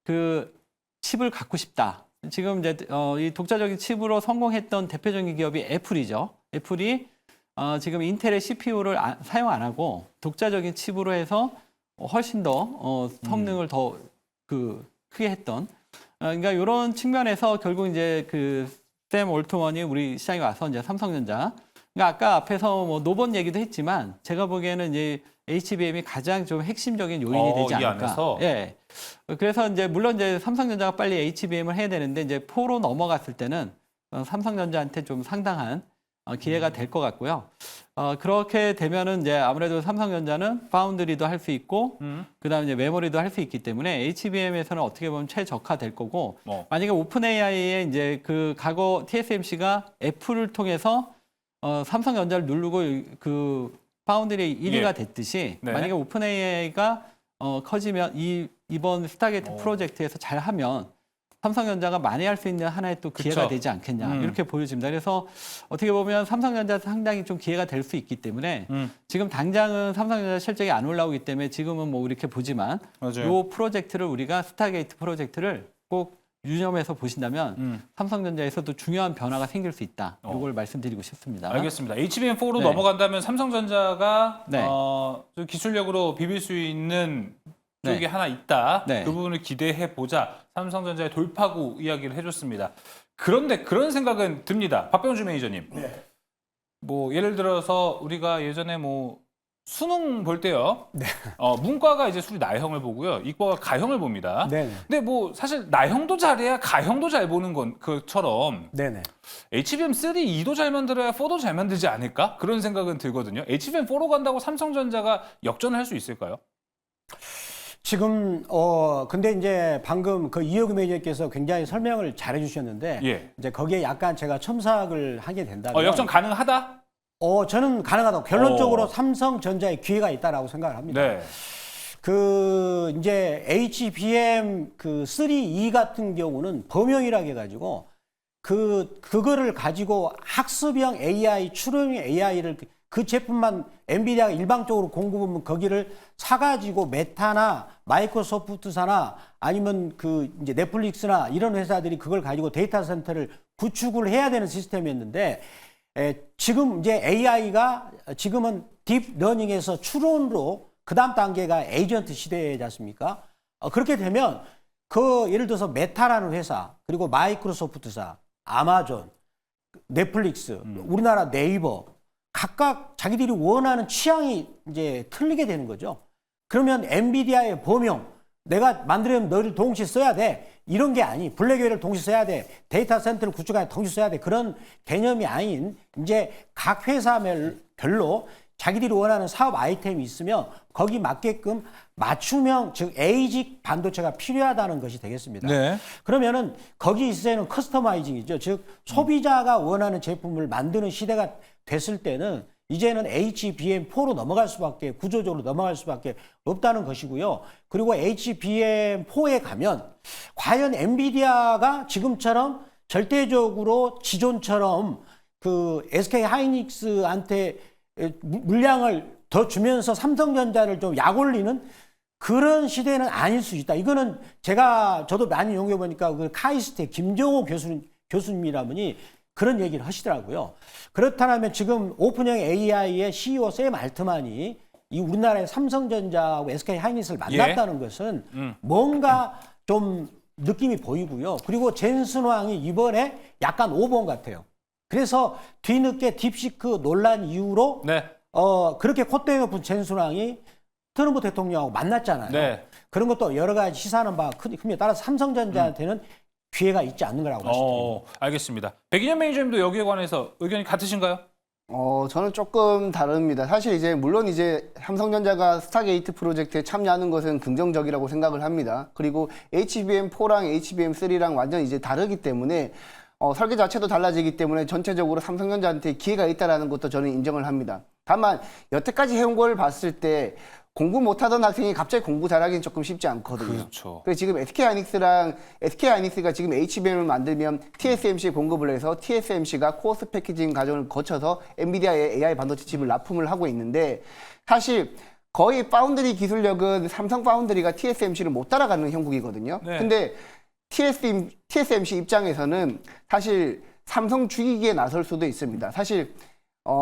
그 칩을 갖고 싶다. 지금 이제 이 독자적인 칩으로 성공했던 대표적인 기업이 애플이죠. 애플이 지금 인텔의 CPU를 사용 안 하고 독자적인 칩으로 해서 훨씬 더 성능을 더 크게 했던. 그러니까 이런 측면에서 결국 이제 그 샘 올트먼이 우리 시장에 와서 이제 삼성전자. 그러니까 아까 앞에서 뭐 노본 얘기도 했지만 제가 보기에는 이제 HBM이 가장 좀 핵심적인 요인이 되지 이 않을까. 안에서? 예. 그래서 이제 물론 이제 삼성전자가 빨리 HBM을 해야 되는데 이제 4로 넘어갔을 때는 삼성전자한테 좀 상당한 기회가 될 것 같고요. 그렇게 되면은 이제 아무래도 삼성전자는 파운드리도 할 수 있고, 그다음에 이제 메모리도 할 수 있기 때문에 HBM에서는 어떻게 보면 최적화될 거고, 만약에 오픈 AI에 이제 그 과거 TSMC가 애플을 통해서 삼성전자를 누르고 그 파운드리 1위가 됐듯이 네. 만약에 오픈 AI가 커지면 이번 스타게이트 프로젝트에서 잘하면 삼성전자가 만회할 수 있는 하나의 또 기회가 그쵸. 되지 않겠냐 이렇게 보여집니다. 그래서 어떻게 보면 삼성전자 상당히 좀 기회가 될 수 있기 때문에 지금 당장은 삼성전자 실적이 안 올라오기 때문에 지금은 뭐 이렇게 보지만 맞아요. 이 프로젝트를 우리가 스타게이트 프로젝트를 꼭 유념해서 보신다면 삼성전자에서도 중요한 변화가 생길 수 있다. 이걸 말씀드리고 싶습니다. 알겠습니다. HBM4로 네. 넘어간다면 삼성전자가 네. 좀 기술력으로 비빌 수 있는 네. 쪽이 하나 있다. 네. 그 부분을 기대해 보자. 삼성전자의 돌파구 이야기를 해줬습니다. 그런데 그런 생각은 듭니다. 박병주 매니저님. 네. 뭐 예를 들어서 우리가 예전에 뭐 수능 볼 때요. 네. 문과가 이제 수리 나형을 보고요. 이과가 가형을 봅니다. 네네. 근데 뭐 사실 나형도 잘해야 가형도 잘 보는 건 그처럼 네네. HBM3, 2도 잘 만들어야 4도 잘 만들지 않을까? 그런 생각은 들거든요. HBM4로 간다고 삼성전자가 역전을 할 수 있을까요? 지금 근데 이제 방금 그 이혁우 매니저께서 굉장히 설명을 잘해 주셨는데 예. 이제 거기에 약간 제가 첨삭을 하게 된다면 역전 가능하다? 저는 가능하다고 결론적으로 삼성전자에 기회가 있다라고 생각을 합니다. 네. 그 이제 HBM 그 3E 같은 경우는 범용이라고 해가지고 그거를 가지고 학습형 AI, 추론형 AI를 그 제품만 엔비디아가 일방적으로 공급하면 거기를 사가지고 메타나 마이크로소프트사나 아니면 그 이제 넷플릭스나 이런 회사들이 그걸 가지고 데이터 센터를 구축을 해야 되는 시스템이었는데 지금 이제 AI가 지금은 딥러닝에서 추론으로 그 다음 단계가 에이전트 시대지 않습니까? 그렇게 되면 그 예를 들어서 메타라는 회사 그리고 마이크로소프트사, 아마존, 넷플릭스, 우리나라 네이버 각각 자기들이 원하는 취향이 이제 틀리게 되는 거죠. 그러면 엔비디아의 범용, 내가 만들려면 너를 동시에 써야 돼. 이런 게 아니. 블랙웨어를 동시에 써야 돼. 데이터 센터를 구축하면 동시에 써야 돼. 그런 개념이 아닌 이제 각 회사별로 자기들이 원하는 사업 아이템이 있으면 거기 맞게끔 맞춤형, 즉 에이직 반도체가 필요하다는 것이 되겠습니다. 네. 그러면은 거기 있어서는 커스터마이징이죠. 즉 소비자가 원하는 제품을 만드는 시대가 됐을 때는 이제는 HBM4로 넘어갈 수밖에 구조적으로 넘어갈 수밖에 없다는 것이고요. 그리고 HBM4에 가면 과연 엔비디아가 지금처럼 절대적으로 지존처럼 그 SK 하이닉스한테 물량을 더 주면서 삼성전자를 좀 약올리는 그런 시대는 아닐 수 있다. 이거는 저도 많이 연구해 보니까 그 카이스트의 김정호 교수님이라는 분이 그런 얘기를 하시더라고요. 그렇다면 지금 오픈형 AI의 CEO 샘 알트만이 이 우리나라의 삼성전자하고 SK 하이닉스를 만났다는 것은 뭔가 좀 느낌이 보이고요. 그리고 젠슨 왕이 이번에 약간 오본 같아요. 그래서 뒤늦게 딥시크 논란 이후로 네. 그렇게 콧대 높은 젠슨 왕이 트럼프 대통령하고 만났잖아요. 네. 그런 것도 여러 가지 시사하는 바가 큽니다. 따라서 삼성전자한테는 기회가 있지 않는 거라고 말씀드립니다. 알겠습니다. 백인현 매니저님도 여기에 관해서 의견이 같으신가요? 저는 조금 다릅니다. 사실 이제 물론 이제 삼성전자가 스타게이트 프로젝트에 참여하는 것은 긍정적이라고 생각을 합니다. 그리고 HBM4랑 HBM3랑 완전 이제 다르기 때문에 설계 자체도 달라지기 때문에 전체적으로 삼성전자한테 기회가 있다라는 것도 저는 인정을 합니다. 다만 여태까지 해온 걸 봤을 때 공부 못하던 학생이 갑자기 공부 잘하기는 조금 쉽지 않거든요. 그렇죠. 그래서 지금 SK하이닉스가 지금 HBM을 만들면 TSMC 공급을 해서 TSMC가 코어스 패키징 과정을 거쳐서 엔비디아의 AI 반도체 칩을 납품을 하고 있는데 사실 거의 파운드리 기술력은 삼성 파운드리가 TSMC를 못 따라가는 형국이거든요. 네. 근데 TSMC 입장에서는 사실 삼성 죽이기에 나설 수도 있습니다. 사실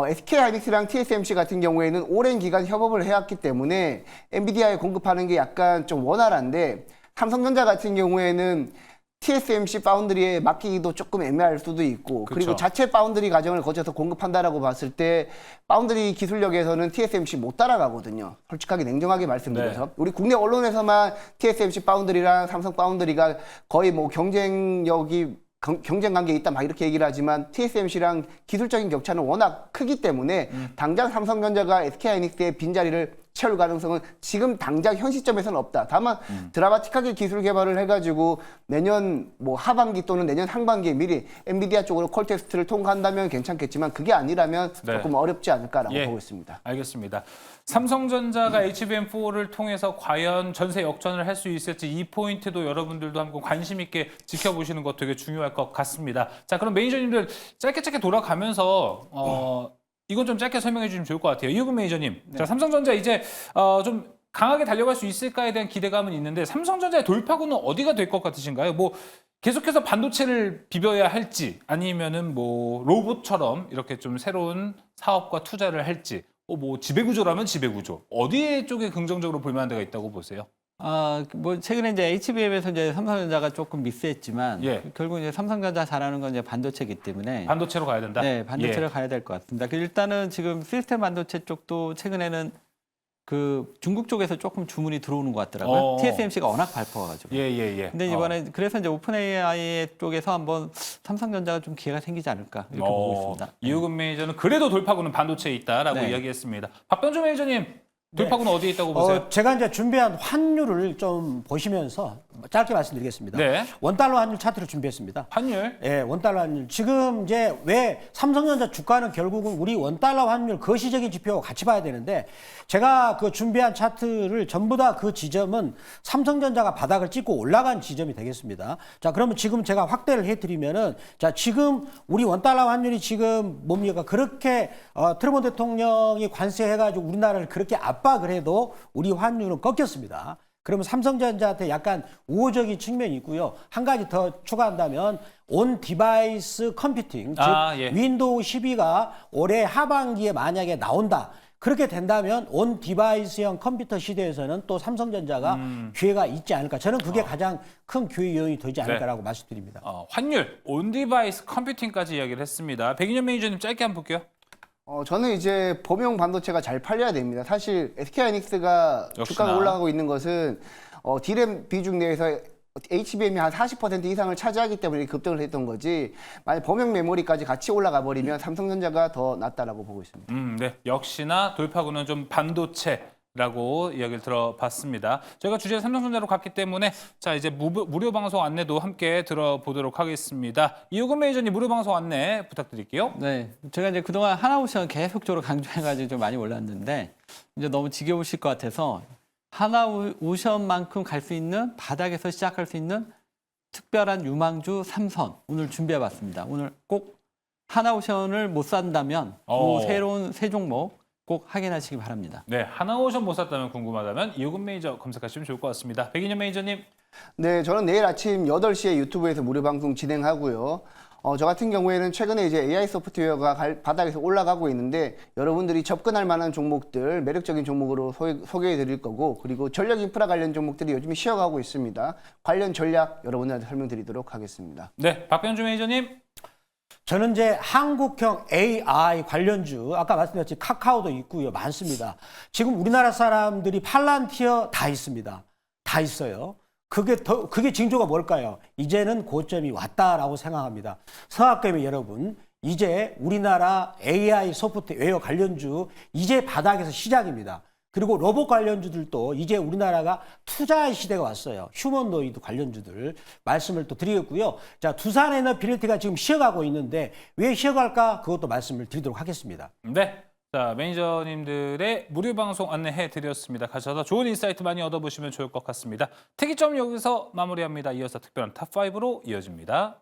SK하이닉스랑 TSMC 같은 경우에는 오랜 기간 협업을 해왔기 때문에 엔비디아에 공급하는 게 약간 좀 원활한데 삼성전자 같은 경우에는 TSMC 파운드리에 맡기기도 조금 애매할 수도 있고 그리고 그쵸. 자체 파운드리 과정을 거쳐서 공급한다라고 봤을 때 파운드리 기술력에서는 TSMC 못 따라가거든요. 솔직하게 냉정하게 말씀드려서 네. 우리 국내 언론에서만 TSMC 파운드리랑 삼성 파운드리가 거의 뭐 경쟁 관계에 있다 막 이렇게 얘기를 하지만 TSMC랑 기술적인 격차는 워낙 크기 때문에 당장 삼성전자가 SK하이닉스의 빈자리를 채울 가능성은 지금 당장 현 시점에서는 없다. 다만 드라마틱하게 기술 개발을 해가지고 내년 뭐 하반기 또는 내년 상반기에 미리 엔비디아 쪽으로 콜 테스트를 통과한다면 괜찮겠지만 그게 아니라면 네. 조금 어렵지 않을까라고 예. 보고 있습니다. 알겠습니다. 삼성전자가 HBM4를 통해서 과연 전세 역전을 할 수 있을지 이 포인트도 여러분들도 한번 관심 있게 지켜보시는 것 되게 중요할 것 같습니다. 자, 그럼 매니저님들 짧게 돌아가면서 이건 좀 짧게 설명해 주시면 좋을 것 같아요. 이우근 매니저님. 네. 자, 삼성전자 이제 좀 강하게 달려갈 수 있을까에 대한 기대감은 있는데 삼성전자의 돌파구는 어디가 될 것 같으신가요? 뭐 계속해서 반도체를 비벼야 할지 아니면은 뭐 로봇처럼 이렇게 좀 새로운 사업과 투자를 할지 뭐 지배구조라면 지배구조 어디 쪽에 긍정적으로 볼 만한 데가 있다고 보세요? 뭐 최근에 이제 HBM에서 이제 삼성전자가 조금 미스했지만 예. 결국 이제 삼성전자 잘하는 건 이제 반도체이기 때문에 반도체로 가야 된다? 네, 반도체를 예. 가야 될 것 같습니다. 일단은 지금 시스템 반도체 쪽도 최근에는 그 중국 쪽에서 조금 주문이 들어오는 것 같더라고요. TSMC가 워낙 발표가지고. 예. 근데 이번에 그래서 이제 오픈 AI 쪽에서 한번 삼성전자가 좀 기회가 생기지 않을까 이렇게 보고 있습니다. 이우근 매니저는 그래도 돌파구는 반도체에 있다라고 네. 이야기했습니다. 박병준 매니저님 돌파구는 어디에 있다고 보세요? 제가 이제 준비한 환율을 좀 보시면서 짧게 말씀드리겠습니다. 네. 원달러 환율 차트를 준비했습니다. 환율? 예, 원달러 환율. 지금 이제 왜 삼성전자 주가는 결국은 우리 원달러 환율 거시적인 지표와 같이 봐야 되는데 제가 그 준비한 차트를 전부 다 그 지점은 삼성전자가 바닥을 찍고 올라간 지점이 되겠습니다. 자, 그러면 지금 제가 확대를 해드리면은 자, 지금 우리 원달러 환율이 지금 뭡니까? 그렇게 트럼프 대통령이 관세해가지고 우리나라를 그렇게 압박을 해도 우리 환율은 꺾였습니다. 그러면 삼성전자한테 약간 우호적인 측면이 있고요. 한 가지 더 추가한다면 온 디바이스 컴퓨팅, 즉 예. 윈도우 12가 올해 하반기에 만약에 나온다. 그렇게 된다면 온 디바이스형 컴퓨터 시대에서는 또 삼성전자가 기회가 있지 않을까. 저는 그게 가장 큰 기회 요인이 되지 않을까라고 말씀드립니다. 환율, 온디바이스 컴퓨팅까지 이야기를 했습니다. 백인현 매니저님 짧게 한번 볼게요. 저는 이제 범용 반도체가 잘 팔려야 됩니다. 사실 SK하이닉스가 역시나. 주가가 올라가고 있는 것은 D램 비중 내에서 HBM이 한 40% 이상을 차지하기 때문에 급등을 했던 거지. 만약 범용 메모리까지 같이 올라가 버리면 삼성전자가 더 낫다라고 보고 있습니다. 네. 역시나 돌파구는 좀 반도체라고 이야기를 들어봤습니다. 저희가 주제 삼성전자로 갔기 때문에 자 이제 무료 방송 안내도 함께 들어보도록 하겠습니다. 이우근 매니저님 무료 방송 안내 부탁드릴게요. 네, 제가 이제 그동안 하나오션 계속적으로 강조해가지고 좀 많이 올랐는데 이제 너무 지겨우실 것 같아서 하나오션만큼 갈 수 있는 바닥에서 시작할 수 있는 특별한 유망주 3선 오늘 준비해봤습니다. 오늘 꼭 하나오션을 못 산다면 그 새로운 새 종목 꼭 확인하시기 바랍니다. 네, 하나오션 못 샀다면 궁금하다면 이우근 매니저 검색하시면 좋을 것 같습니다. 백인현 매니저님. 네, 저는 내일 아침 8시에 유튜브에서 무료 방송 진행하고요. 저 같은 경우에는 최근에 이제 AI 소프트웨어가 바닥에서 올라가고 있는데 여러분들이 접근할 만한 종목들, 매력적인 종목으로 소개해 드릴 거고 그리고 전력 인프라 관련 종목들이 요즘 쉬어가고 있습니다. 관련 전략 여러분들한테 설명드리도록 하겠습니다. 네, 박병준 매니저님. 저는 이제 한국형 AI 관련주, 아까 말씀드렸지 카카오도 있고요. 많습니다. 지금 우리나라 사람들이 팔란티어 다 있습니다. 다 있어요. 그게 징조가 뭘까요? 이제는 고점이 왔다라고 생각합니다. 서학개미 여러분, 이제 우리나라 AI 소프트웨어 관련주 이제 바닥에서 시작입니다. 그리고 로봇 관련주들도 이제 우리나라가 투자의 시대가 왔어요. 휴머노이드 관련주들 말씀을 또 드리겠고요. 자, 두산에너빌리티가 지금 쉬어가고 있는데 왜 쉬어갈까? 그것도 말씀을 드리도록 하겠습니다. 네. 자, 매니저님들의 무료 방송 안내해 드렸습니다. 가셔서 좋은 인사이트 많이 얻어보시면 좋을 것 같습니다. 특이점 여기서 마무리합니다. 이어서 특별한 탑5로 이어집니다.